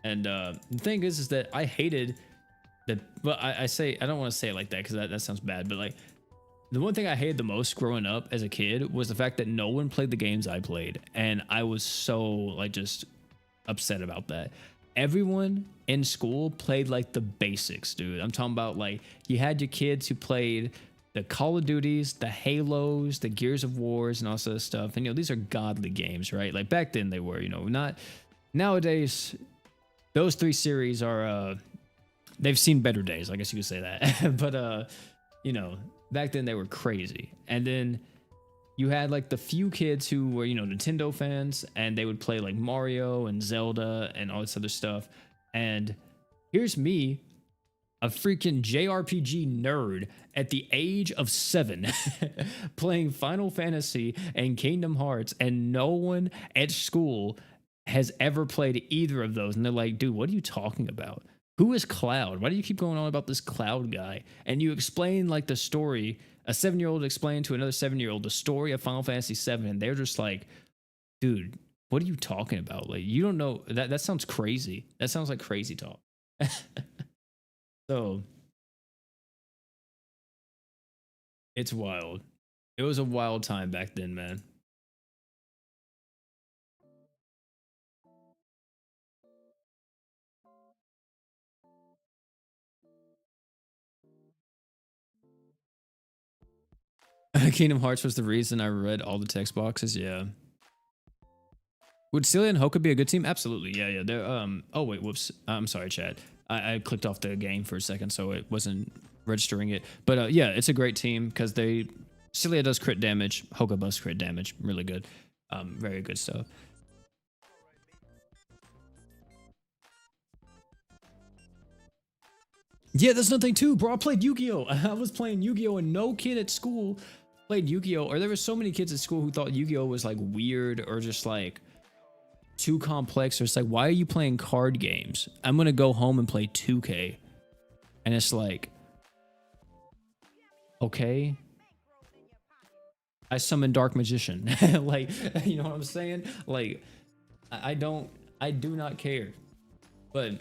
And the thing is that I hated that. But I say I don't want to say it like that because that sounds bad. But like the one thing I hated the most growing up as a kid was the fact that no one played the games I played, and I was so like just upset about that. Everyone in school played like the basics, dude. I'm talking about like you had your kids who played the Call of Duties, the Halos, the Gears of Wars, and all sort of stuff. And these are godly games, right? Like back then they were, not nowadays. Those three series are they've seen better days, I guess you could say that. But back then they were crazy. And then you had like the few kids who were, Nintendo fans, and they would play like Mario and Zelda and all this other stuff. And here's me, a freaking JRPG nerd at the age of 7, playing Final Fantasy and Kingdom Hearts, and no one at school has ever played either of those. And they're like, dude, what are you talking about? Who is Cloud? Why do you keep going on about this Cloud guy? And you explain like the story. A 7-year-old explained to another 7-year-old the story of Final Fantasy 7, and they're just like, dude, what are you talking about? Like, you don't know that sounds crazy. That sounds like crazy talk. So it's wild. It was a wild time back then, man. Kingdom Hearts was the reason I read all the text boxes. Yeah. Would Celia and Hoka be a good team? Absolutely. Yeah, yeah. They're oh wait, whoops. I'm sorry, chat. I clicked off the game for a second, so it wasn't registering it. But yeah, it's a great team because Celia does crit damage, Hoka does crit damage. Really good. Very good stuff. Yeah, that's nothing too, bro. I played Yu-Gi-Oh! I was playing Yu-Gi-Oh! And no kid at school played Yu-Gi-Oh! Or there were so many kids at school who thought Yu-Gi-Oh! Was like weird or just like too complex. Or it's like, why are you playing card games? I'm gonna go home and play 2K. And it's like, okay. I summon Dark Magician. Like, you know what I'm saying? Like, I do not care. But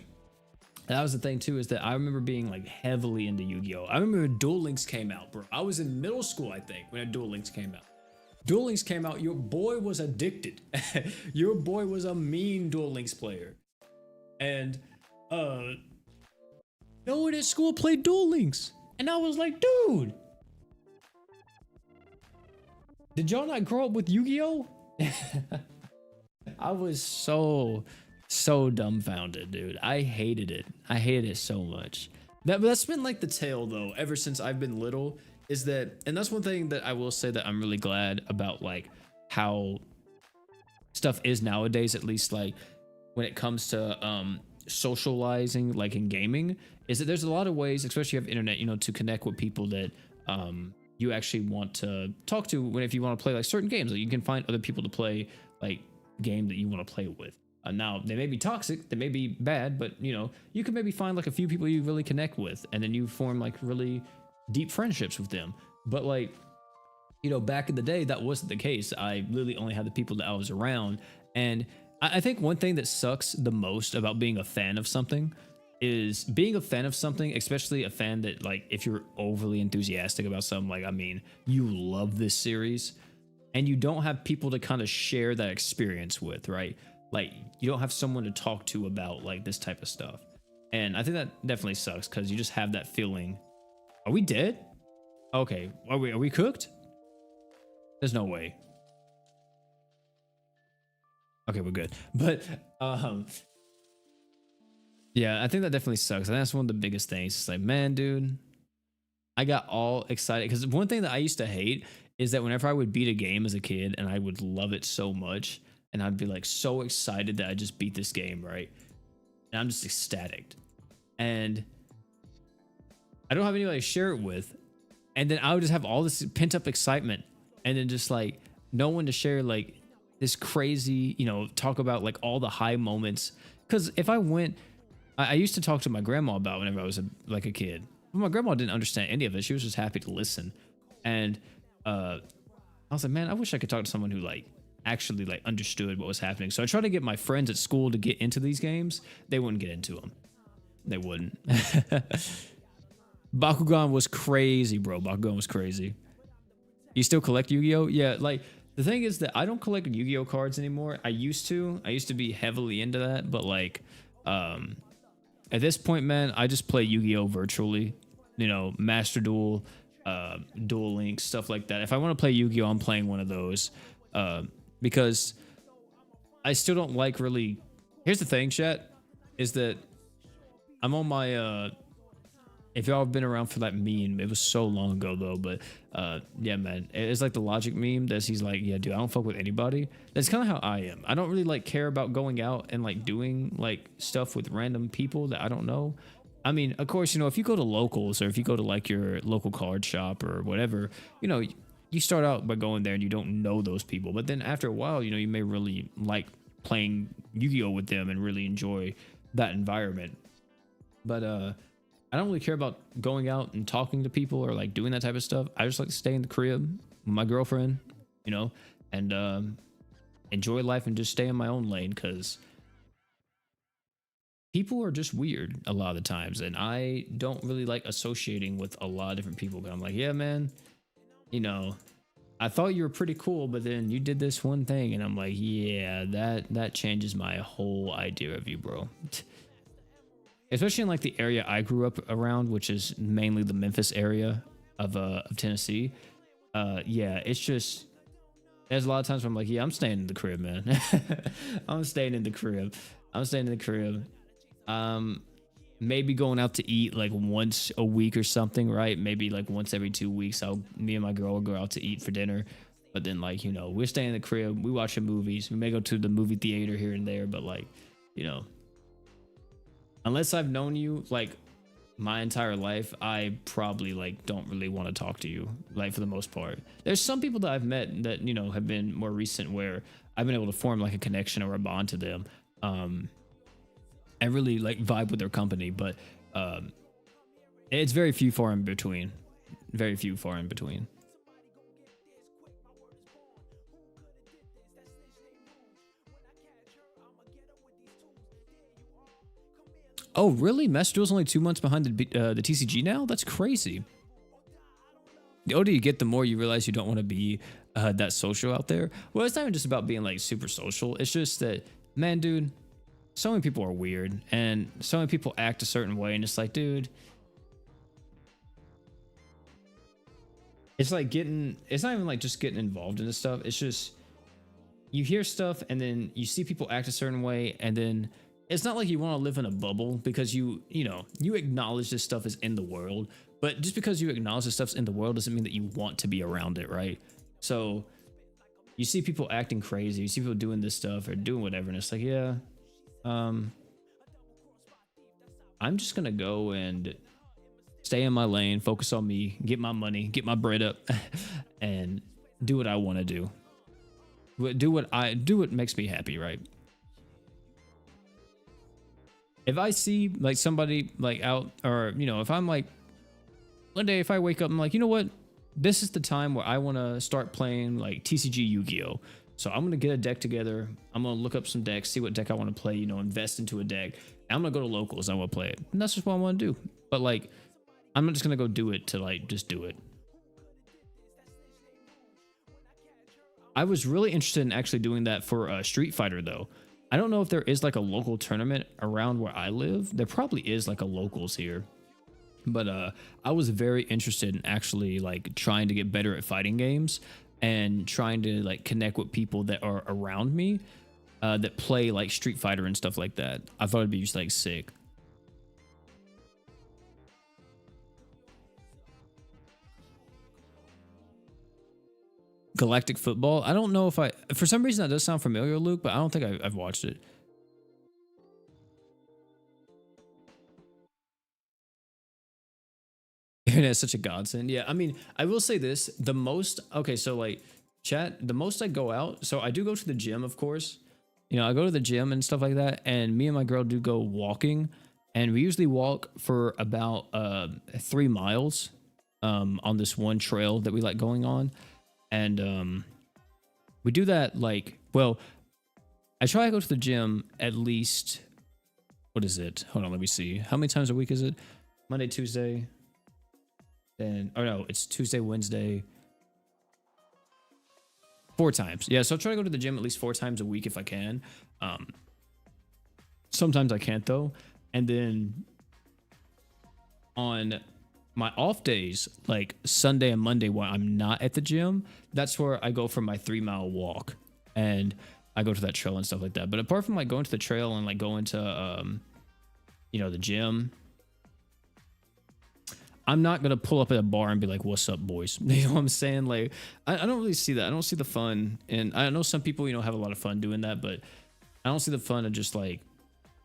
that was the thing too, is that I remember being like heavily into Yu-Gi-Oh! I remember when Duel Links came out, bro. I was in middle school, I think, when Duel Links came out. Duel Links came out, your boy was addicted. Your boy was a mean Duel Links player. And no one at school played Duel Links. And I was like, dude, did y'all not grow up with Yu-Gi-Oh? I was so dumbfounded, dude. I hated it. I hated it so much. That's been like the tale though, ever since I've been little, is that, and that's one thing that I will say that I'm really glad about, like how stuff is nowadays, at least like when it comes to socializing, like in gaming, is that there's a lot of ways, especially if you have internet, to connect with people that you actually want to talk to when, if you want to play like certain games, like you can find other people to play like game that you want to play with. Now they may be toxic, they may be bad, but you can maybe find like a few people you really connect with, and then you form like really deep friendships with them. But like, back in the day, that wasn't the case. I literally only had the people that I was around. And I think one thing that sucks the most about being a fan of something is being a fan of something, especially a fan that, like, if you're overly enthusiastic about something, like, I mean, you love this series and you don't have people to kind of share that experience with, right? Like, you don't have someone to talk to about like this type of stuff. And I think that definitely sucks because you just have that feeling. Are we dead? Okay. Are we cooked? There's no way. Okay, we're good. But yeah, I think that definitely sucks. And that's one of the biggest things. It's like, man, dude, I got all excited because one thing that I used to hate is that whenever I would beat a game as a kid and I would love it so much, and I'd be like so excited that I just beat this game, right? And I'm just ecstatic. And I don't have anybody to share it with. And then I would just have all this pent up excitement, and then just like no one to share like this crazy, talk about like all the high moments. Because if I went, I used to talk to my grandma about whenever I was like a kid. But my grandma didn't understand any of it. She was just happy to listen. And I was like, man, I wish I could talk to someone who like actually like understood what was happening. So I tried to get my friends at school to get into these games. They wouldn't get into them. They wouldn't. Bakugan was crazy, bro. Bakugan was crazy. You still collect Yu-Gi-Oh? Yeah, like the thing is that I don't collect Yu-Gi-Oh cards anymore. I used to. I used to be heavily into that, but like at this point, man, I just play Yu-Gi-Oh virtually. Master Duel, Duel Links, stuff like that. If I want to play Yu-Gi-Oh, I'm playing one of those. Because I still don't like really. Here's the thing, chat, is that I'm on my if y'all have been around for that meme, it was so long ago though, but yeah, man, it's like the Logic meme that he's like, yeah, dude, I don't fuck with anybody. That's kind of how I am. I don't really like care about going out and like doing like stuff with random people that I don't know. I mean, of course, if you go to locals or if you go to like your local card shop or whatever, you start out by going there and you don't know those people, but then after a while, you may really like playing Yu-Gi-Oh with them and really enjoy that environment. But I don't really care about going out and talking to people or like doing that type of stuff. I just like to stay in the crib with my girlfriend, and enjoy life and just stay in my own lane, because people are just weird a lot of the times. And I don't really like associating with a lot of different people. But I'm like, yeah, man, I thought you were pretty cool, but then you did this one thing. And I'm like, yeah, that changes my whole idea of you, bro. Especially in like the area I grew up around, which is mainly the Memphis area of Tennessee. Yeah, it's just, there's a lot of times where I'm like, yeah, I'm staying in the crib, man. I'm staying in the crib. I'm staying in the crib. Maybe going out to eat like once a week or something, right? Maybe like once every 2 weeks, me and my girl will go out to eat for dinner. But then like, we're staying in the crib. We watching movies. We may go to the movie theater here and there, but like, unless I've known you like my entire life, I probably like don't really want to talk to you, like for the most part. There's some people that I've met that have been more recent where I've been able to form like a connection or a bond to them, and really like vibe with their company. But it's very few far in between. Very few far in between. Oh, really? Master Duel's only 2 months behind the TCG now? That's crazy. The older you get, the more you realize you don't want to be that social out there. Well, it's not even just about being like super social. It's just that, man, dude, so many people are weird and so many people act a certain way. And it's like, dude, it's like it's not even like just getting involved in this stuff. It's just, you hear stuff and then you see people act a certain way, and then it's not like you want to live in a bubble because you acknowledge this stuff is in the world, but just because you acknowledge this stuff's in the world doesn't mean that you want to be around it, right? So you see people acting crazy, you see people doing this stuff or doing whatever, and it's like, yeah, I'm just gonna go and stay in my lane, focus on me, get my money, get my bread up, and do what I want to do. Do what makes me happy, right? If I see like somebody like out, or if I'm like, one day if I wake up, I'm like, you know what? This is the time where I want to start playing like TCG Yu-Gi-Oh. So I'm going to get a deck together. I'm going to look up some decks, see what deck I want to play, invest into a deck. And I'm going to go to locals. I want to play it. And that's just what I want to do. But like, I'm not just going to go do it to like, just do it. I was really interested in actually doing that for Street Fighter though. I don't know if there is like a local tournament around where I live. There probably is like a locals here. But I was very interested in actually like trying to get better at fighting games and trying to like connect with people that are around me that play like Street Fighter and stuff like that. I thought it'd be just like sick. Galactic Football. I don't know if for some reason that does sound familiar, Luke, but I don't think I've watched it. Internet is such a godsend. Yeah, I mean, I will say this: okay, so like Chat, the most I go out, so I do go to the gym, of course. You know, I go to the gym and stuff like that, and me and my girl do go walking, and we usually walk for about 3 miles on this one trail that we like going on. And we do that like, well, I try to go to the gym at least, what is it? Hold on, let me see. How many times a week is it? Monday, Tuesday, then, oh no, it's Tuesday, Wednesday, 4 times. Yeah, so I try to go to the gym at least 4 times a week if I can. Sometimes I can't though. And then on my off days, like Sunday and Monday when I'm not at the gym, that's where I go for my 3 mile walk. And I go to that trail and stuff like that. But apart from like going to the trail and like going to, you know, the gym, I'm not gonna pull up at a bar and be like, "What's up, boys?" You know what I'm saying? Like, I don't really see that. I don't see the fun, and I know some people, you know, have a lot of fun doing that, but I don't see the fun of just like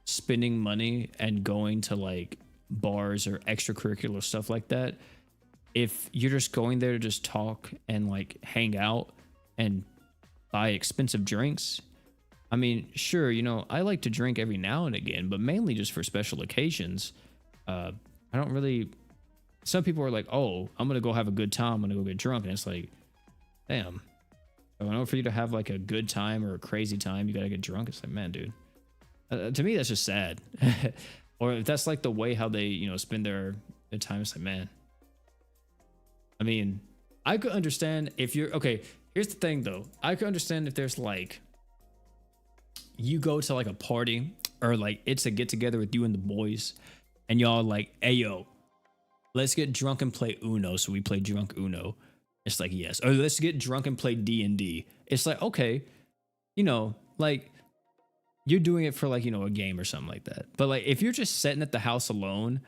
spending money and going to like bars or extracurricular stuff like that. If you're just going there to just talk and like hang out and buy expensive drinks, I mean, sure, you know, I like to drink every now and again, but mainly just for special occasions. I don't really. Some people are like, oh, I'm gonna go have a good time, I'm gonna go get drunk, and it's like, damn, in order for you to have like a good time or a crazy time, you gotta get drunk. It's like, man, dude, to me that's just sad. Or if that's like the way how they, you know, spend their time, it's like, man, I mean, I could understand if you're okay. Here's the thing though, I could understand if there's like, you go to like a party or like it's a get together with you and the boys, and y'all like, hey yo, let's get drunk and play Uno. So we play drunk Uno. It's like, yes. Or let's get drunk and play D&D. It's like, okay, you know, like you're doing it for like, you know, a game or something like that. But like, if you're just sitting at the house alone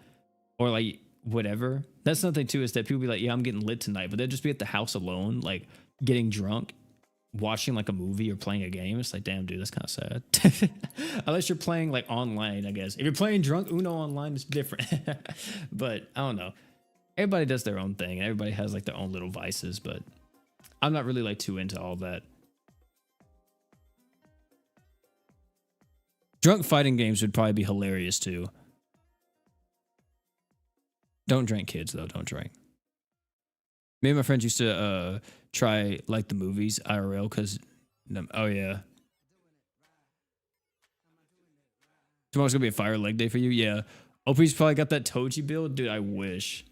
or like whatever, that's something too, is that people be like, yeah, I'm getting lit tonight, but they'll just be at the house alone, like getting drunk, watching like a movie or playing a game. It's like, damn, dude, that's kind of sad. Unless you're playing like online, I guess. If you're playing drunk Uno online, it's different. But I don't know. Everybody does their own thing. Everybody has like their own little vices, but I'm not really like too into all that. Drunk fighting games would probably be hilarious too. Don't drink, kids, though. Don't drink. Me and my friends used to try like the movies IRL because, oh yeah. Tomorrow's gonna be a fire leg day for you. Yeah. OP's probably got that Toji build. Dude, I wish.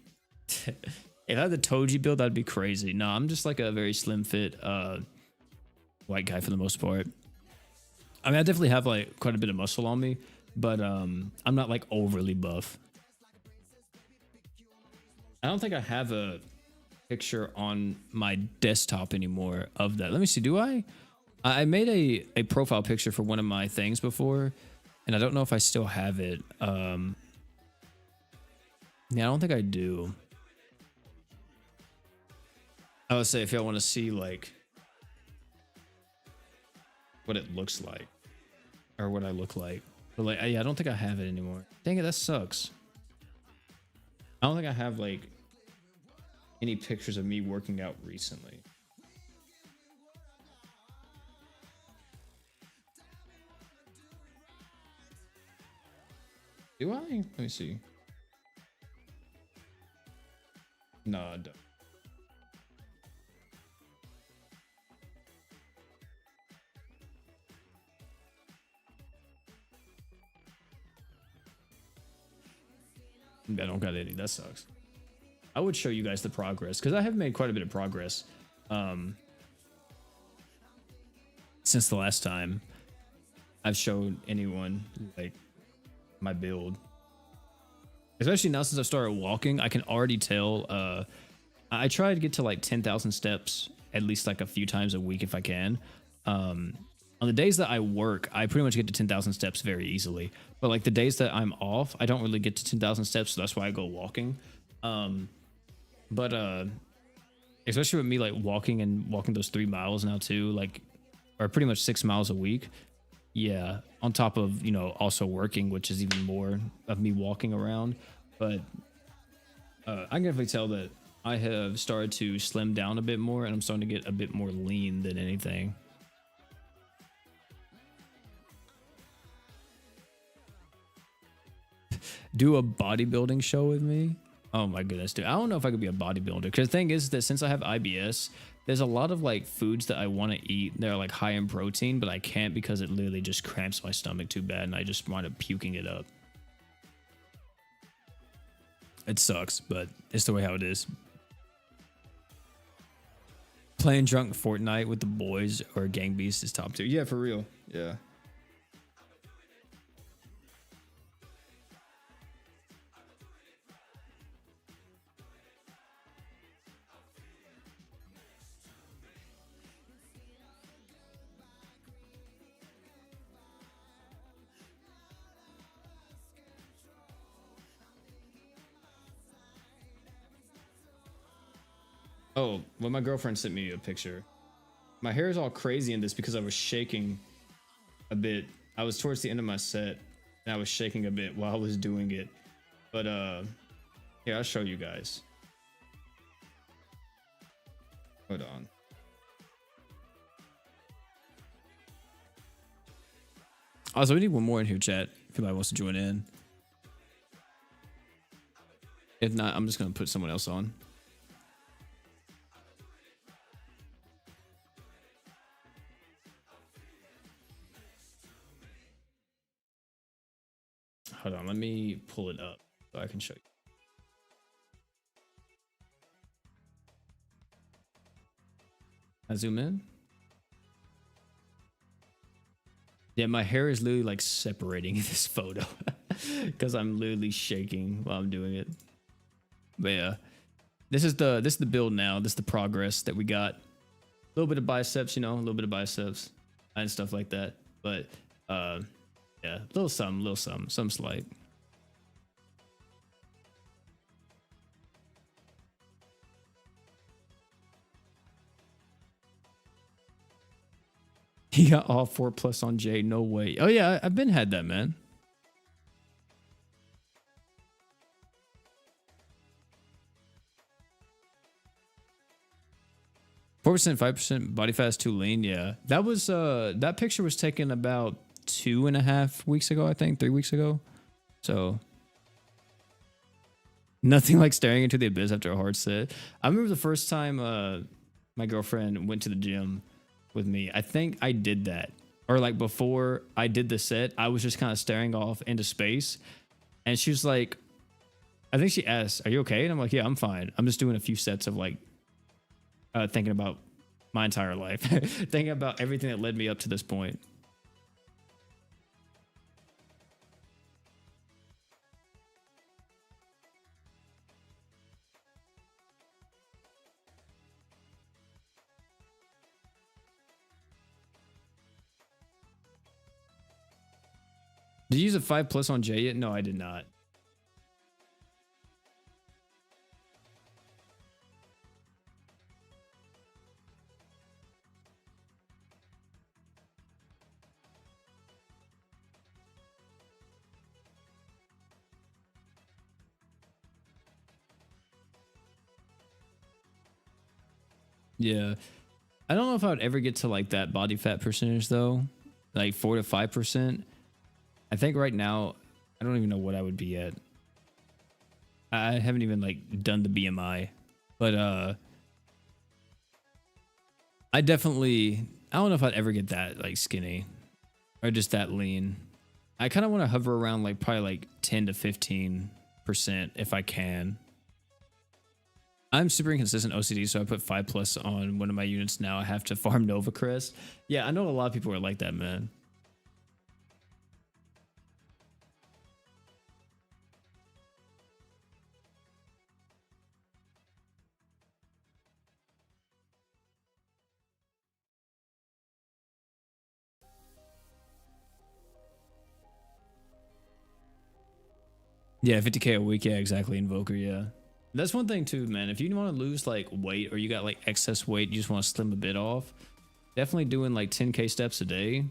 If I had the Toji build, that'd be crazy. No, I'm just like a very slim fit white guy for the most part. I mean, I definitely have like quite a bit of muscle on me, but I'm not like overly buff. I don't think I have a picture on my desktop anymore of that. Let me see. Do I? I made a profile picture for one of my things before, and I don't know if I still have it. Yeah, I don't think I do. I would say if y'all want to see like what it looks like or what I look like, but like, yeah, I don't think I have it anymore. Dang it, that sucks. I don't think I have like any pictures of me working out recently. Do I? Let me see. No, I don't. I don't got any. That sucks. I would show you guys the progress because I have made quite a bit of progress since the last time I've shown anyone like my build. Especially now since I started walking, I can already tell. I try to get to like 10,000 steps at least like a few times a week if I can. On the days that I work, I pretty much get to 10,000 steps very easily. But like the days that I'm off, I don't really get to 10,000 steps, so that's why I go walking. But especially with me like walking those 3 miles now too, like, or pretty much 6 miles a week. Yeah, on top of, you know, also working, which is even more of me walking around. But I can definitely tell that I have started to slim down a bit more, and I'm starting to get a bit more lean than anything. Do a bodybuilding show with me? Oh my goodness, dude. I don't know if I could be a bodybuilder, because the thing is that since I have IBS, there's a lot of like foods that I want to eat that are like high in protein, but I can't because it literally just cramps my stomach too bad and I just wind up puking it up. It sucks, but it's the way how it is. Playing drunk Fortnite with the boys or Gang Beast is top tier. Yeah, for real. Yeah. Oh, well, my girlfriend sent me a picture. My hair is all crazy in this because I was shaking a bit. I was towards the end of my set and I was shaking a bit while I was doing it. But yeah, I'll show you guys. Hold on. Also, we need one more in here, chat, if anybody wants to join in. If not, I'm just gonna put someone else on. Hold on, let me pull it up so I can show you. I zoom in. Yeah, my hair is literally like separating in this photo because I'm literally shaking while I'm doing it. But yeah, this is the build now. This is the progress that we got. A little bit of biceps, you know, a little bit of biceps and stuff like that. But yeah, little something, some slight. He got all 4+ on Jay. No way. Oh yeah, I've been had that, man. 4%, 5% body fat is too lean. Yeah, that was that picture was taken about 2.5 weeks ago, I think 3 weeks ago. So nothing like staring into the abyss after a hard set. I remember the first time my girlfriend went to the gym with me. I think I did that, or like before I did the set, I was just kind of staring off into space, and she was like, I think she asked, "Are you okay?" And I'm like, "Yeah, I'm fine. I'm just doing a few sets of like thinking about my entire life, thinking about everything that led me up to this point." Did you use a 5+ on Jay yet? No, I did not. Yeah, I don't know if I would ever get to like that body fat percentage though, like 4 to 5%. I think right now, I don't even know what I would be at. I haven't even like done the BMI, but I don't know if I'd ever get that like skinny or just that lean. I kind of want to hover around like probably like 10 to 15% if I can. I'm super inconsistent OCD, so I put 5+ on one of my units now. I have to farm Nova Crest. Yeah, I know a lot of people are like that, man. Yeah, 50K a week. Yeah, exactly. Invoker. Yeah. That's one thing too, man. If you want to lose like weight or you got like excess weight, you just want to slim a bit off, definitely doing like 10K steps a day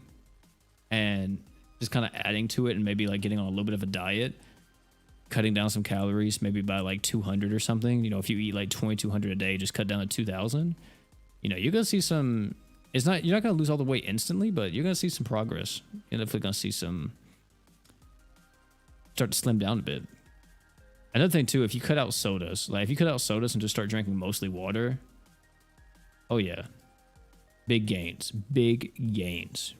and just kind of adding to it and maybe like getting on a little bit of a diet. cutting down some calories, maybe by like 200 or something. You know, if you eat like 2,200 a day, just cut down to 2,000. You know, you're gonna see some. It's not, you're not gonna lose all the weight instantly, but you're gonna see some progress. You're definitely gonna see some start to slim down a bit. Another thing too, if you cut out sodas, like if you cut out sodas and just start drinking mostly water, oh yeah, big gains, big gains.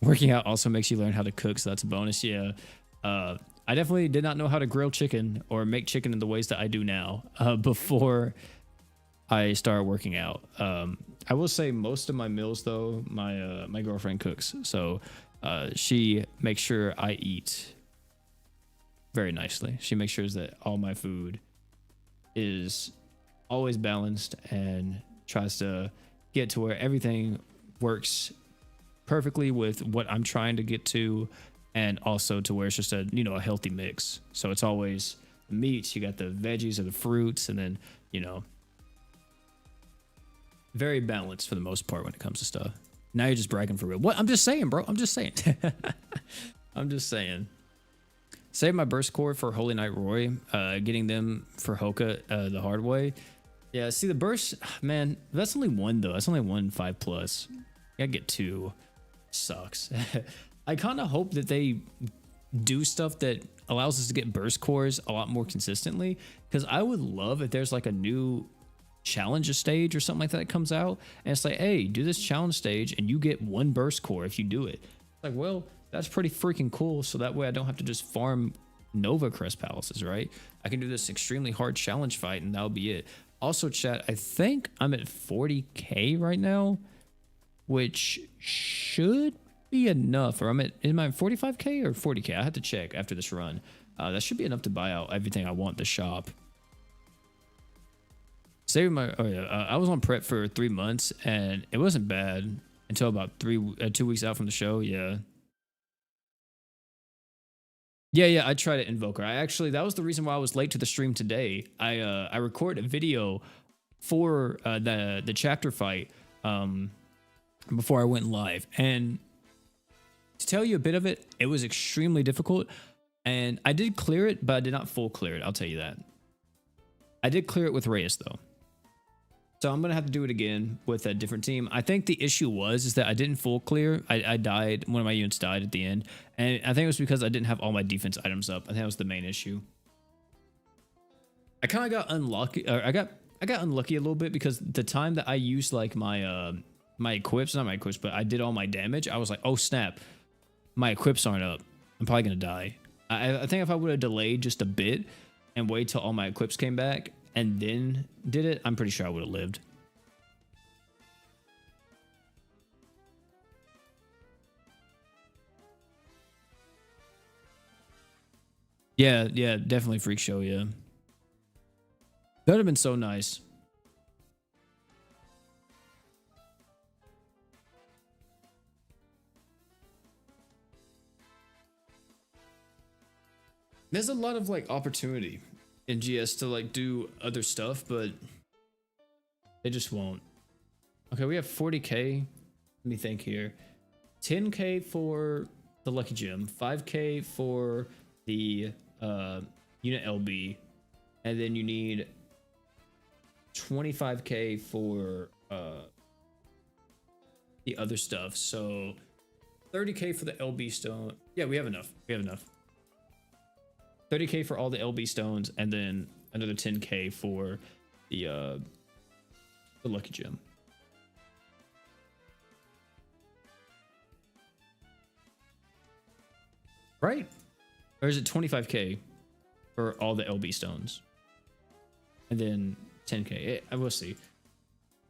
Working out also makes you learn how to cook, so that's a bonus. Yeah, I definitely did not know how to grill chicken or make chicken in the ways that I do now before I started working out. I will say most of my meals though, my girlfriend cooks, so she makes sure I eat very nicely. She makes sure that all my food is always balanced and tries to get to where everything works perfectly with what I'm trying to get to, and also to where it's just a, you know, a healthy mix. So it's always the meats, you got the veggies or the fruits, and then, you know, very balanced for the most part when it comes to stuff. Now you're just bragging for real. What? I'm just saying, bro. I'm just saying. I'm just saying. Save my burst core for Holy Knight Roy. Getting them for Hoka the hard way. Yeah, see the burst, man, that's only one though. That's only 1 5+. You gotta get 2. Sucks. I kind of hope that they do stuff that allows us to get burst cores a lot more consistently, because I would love if there's like a new challenge stage or something like that comes out and it's like, hey, do this challenge stage and you get 1 burst core if you do it. Like, well, that's pretty freaking cool, so that way I don't have to just farm Nova Crest Palaces, right? I can do this extremely hard challenge fight and that'll be it. Also, chat, I think I'm at 40k right now, which should be enough. Or am I 45k or 40k? I have to check after this run. That should be enough to buy out everything I want in the shop. Saving my, oh yeah, I was on prep for 3 months and it wasn't bad until about 2 weeks out from the show. Yeah. Yeah, I tried it Invoker. That was the reason why I was late to the stream today. I recorded a video for the chapter fight before I went live, and to tell you a bit of it, it was extremely difficult, and I did clear it, but I did not full clear it. I'll tell you that. I did clear it with Reyes though, so I'm gonna have to do it again with a different team. I think the issue is that I didn't full clear. I died. One of my units died at the end, and I think it was because I didn't have all my defense items up. I think that was the main issue. I kind of got unlucky. I got unlucky a little bit because the time that I used like my my equips, not my equips, but I did all my damage, I was like, oh snap, my equips aren't up. I'm probably gonna die. I think if I would have delayed just a bit and wait till all my equips came back and then did it, I'm pretty sure I would have lived. Yeah, definitely freak show, yeah. That would have been so nice. There's a lot of like opportunity in GS to like do other stuff, but they just won't. Okay, we have 40k. Let me think here. 10k for the Lucky Gem, 5k for the unit LB, and then you need 25k for the other stuff. So 30k for the LB stone. Yeah, we have enough. 30k for all the LB stones, and then another 10k for the Lucky Gem. Right? Or is it 25k for all the LB stones? And then 10k. I will see.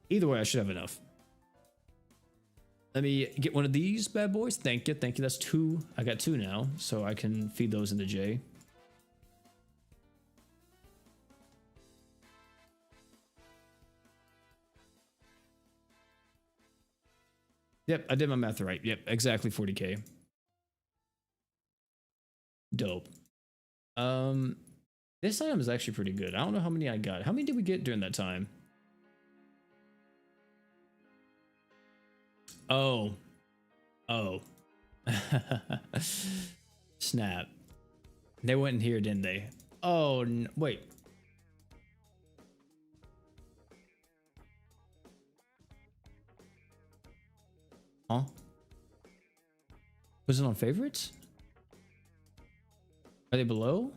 Either way, I should have enough. Let me get one of these bad boys. Thank you. That's 2. I got 2 now, so I can feed those into J. Yep, I did my math right. Yep, exactly 40k. Dope. This item is actually pretty good. I don't know how many I got. How many did we get during that time? Oh. Snap. They went in here, didn't they? Oh, wait. Huh? Was it on favorites? Are they below?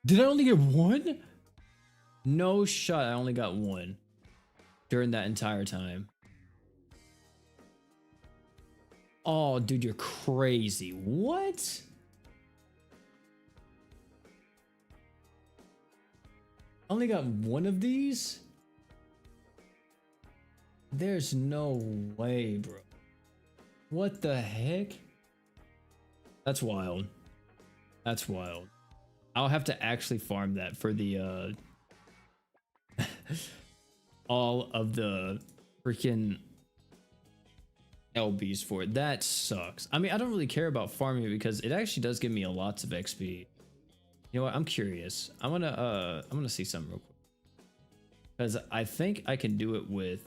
Did I only get one? No shot. I only got one during that entire time. Oh, dude, you're crazy. What? Only got one of these? There's no way, bro. What the heck? That's wild. That's wild. I'll have to actually farm that for the all of the freaking LBs for it. That sucks. I mean, I don't really care about farming it because it actually does give me a lots of XP. You know what? I'm curious. I'm gonna see something real quick. Because I think I can do it with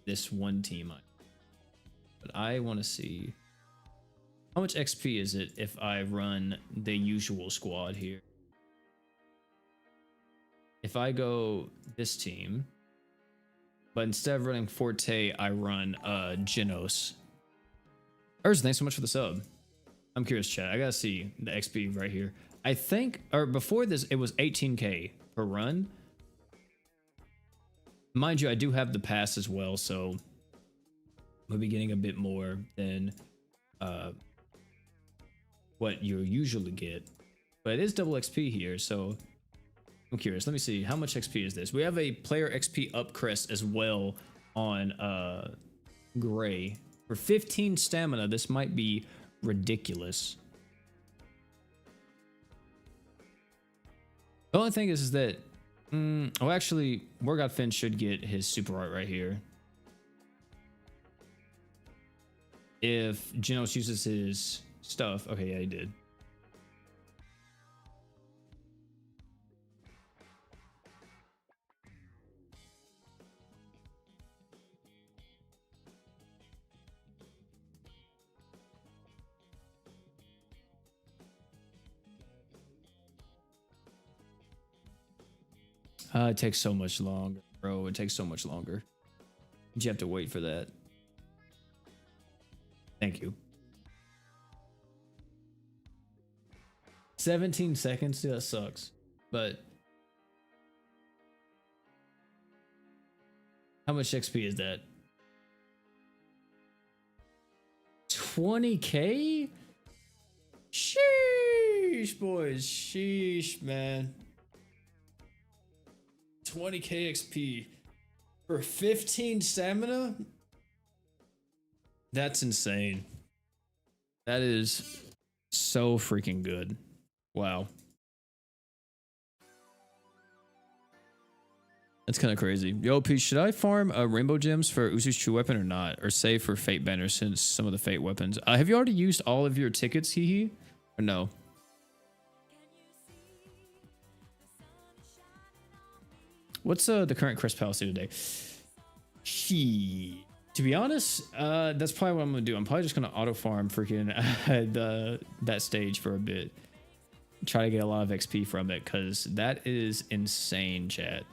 this one team. But I want to see how much XP is it if I run the usual squad here. If I go this team, but instead of running Forte, I run Genos. Urs, thanks so much for the sub. I'm curious, chat. I gotta see the XP right here. I think, or before this, it was 18k per run. Mind you, I do have the pass as well, so we'll be getting a bit more than what you usually get. But it is double XP here, so I'm curious. Let me see. How much XP is this? We have a player XP up crest as well on Gray. For 15 stamina, this might be ridiculous. The only thing is that oh, actually, Morgoth Finn should get his super art right here. If Genos uses his stuff. Okay, yeah, he did. It takes so much longer, bro. It takes so much longer. You have to wait for that. Thank you. 17 seconds? Dude, that sucks. But how much XP is that? 20k? Sheesh, boys. Sheesh, man. 20k XP for 15 stamina? That's insane. That is so freaking good. Wow. That's kind of crazy. Yo, P, should I farm rainbow gems for Uzu's true weapon or not? Or save for fate banners since some of the fate weapons? Have you already used all of your tickets, hee? Or no? What's the current Crest Palace today? To be honest, that's probably what I'm gonna do. I'm probably just gonna auto farm freaking that stage for a bit. Try to get a lot of XP from it because that is insane, chat.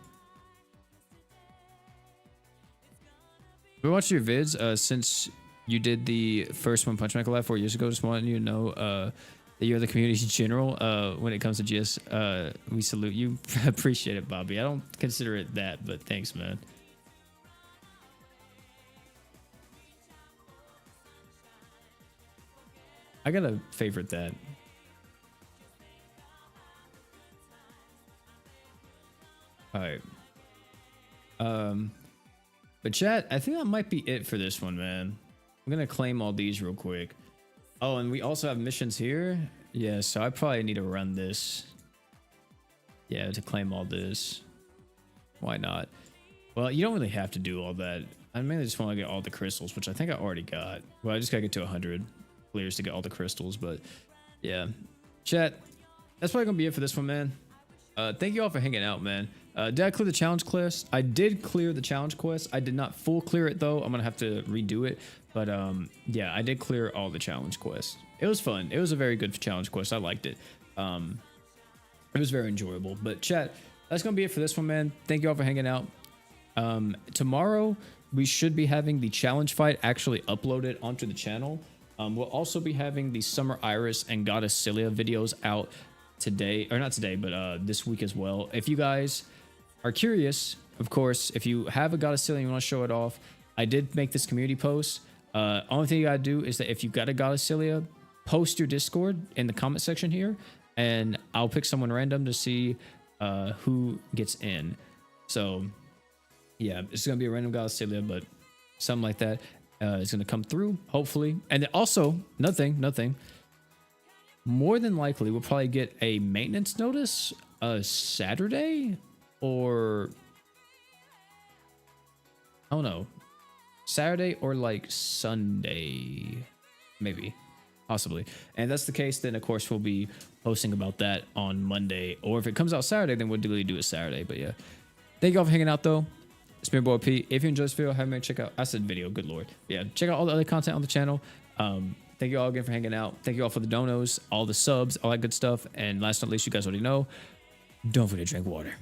We watched your vids since you did the first One Punch Man collab 4 years ago. Just wanted you to know that you're the community's general when it comes to GS. We salute you. Appreciate it, Bobby. I don't consider it that, but thanks, man. I gotta favorite that. All right. But chat, I think that might be it for this one, man. I'm gonna claim all these real quick. Oh, and we also have missions here. Yeah, so I probably need to run this. Yeah, to claim all this. Why not? Well, you don't really have to do all that. I mainly just want to get all the crystals, which I think I already got. Well, I just gotta get to 100 clears to get all the crystals, but yeah. Chat, that's probably gonna be it for this one, man. Thank you all for hanging out, man. Did I clear the challenge quest? I did clear the challenge quest. I did not full clear it though. I'm gonna have to redo it. But yeah, I did clear all the challenge quests. It was fun. It was a very good challenge quest. I liked it. It was very enjoyable. But chat, that's gonna be it for this one, man. Thank you all for hanging out. Tomorrow we should be having the challenge fight actually uploaded onto the channel. We'll also be having the Summer Iris and Goddess Cilia videos out today, or not today, but this week as well. If you guys are curious, of course, if you have a Goddess Cilia and you want to show it off, I did make this community post. Only thing you gotta do is that if you got a Goddess Cilia, post your Discord in the comment section here, and I'll pick someone random to see who gets in. So yeah, it's gonna be a random Goddess Cilia, but something like that is gonna come through, hopefully. And then also, nothing. More than likely, we'll probably get a maintenance notice Saturday, or I don't know, Saturday or like Sunday, maybe, possibly. And if that's the case, then of course we'll be posting about that on Monday. Or if it comes out Saturday, then we'll really do it Saturday. But yeah, thank you all for hanging out though. It's been your boy P. If you enjoyed this video, have me check out. I said video, good lord. Yeah, check out all the other content on the channel. Thank you all again for hanging out. Thank you all for the donos, all the subs, all that good stuff. And last but not least, you guys already know, don't forget to drink water.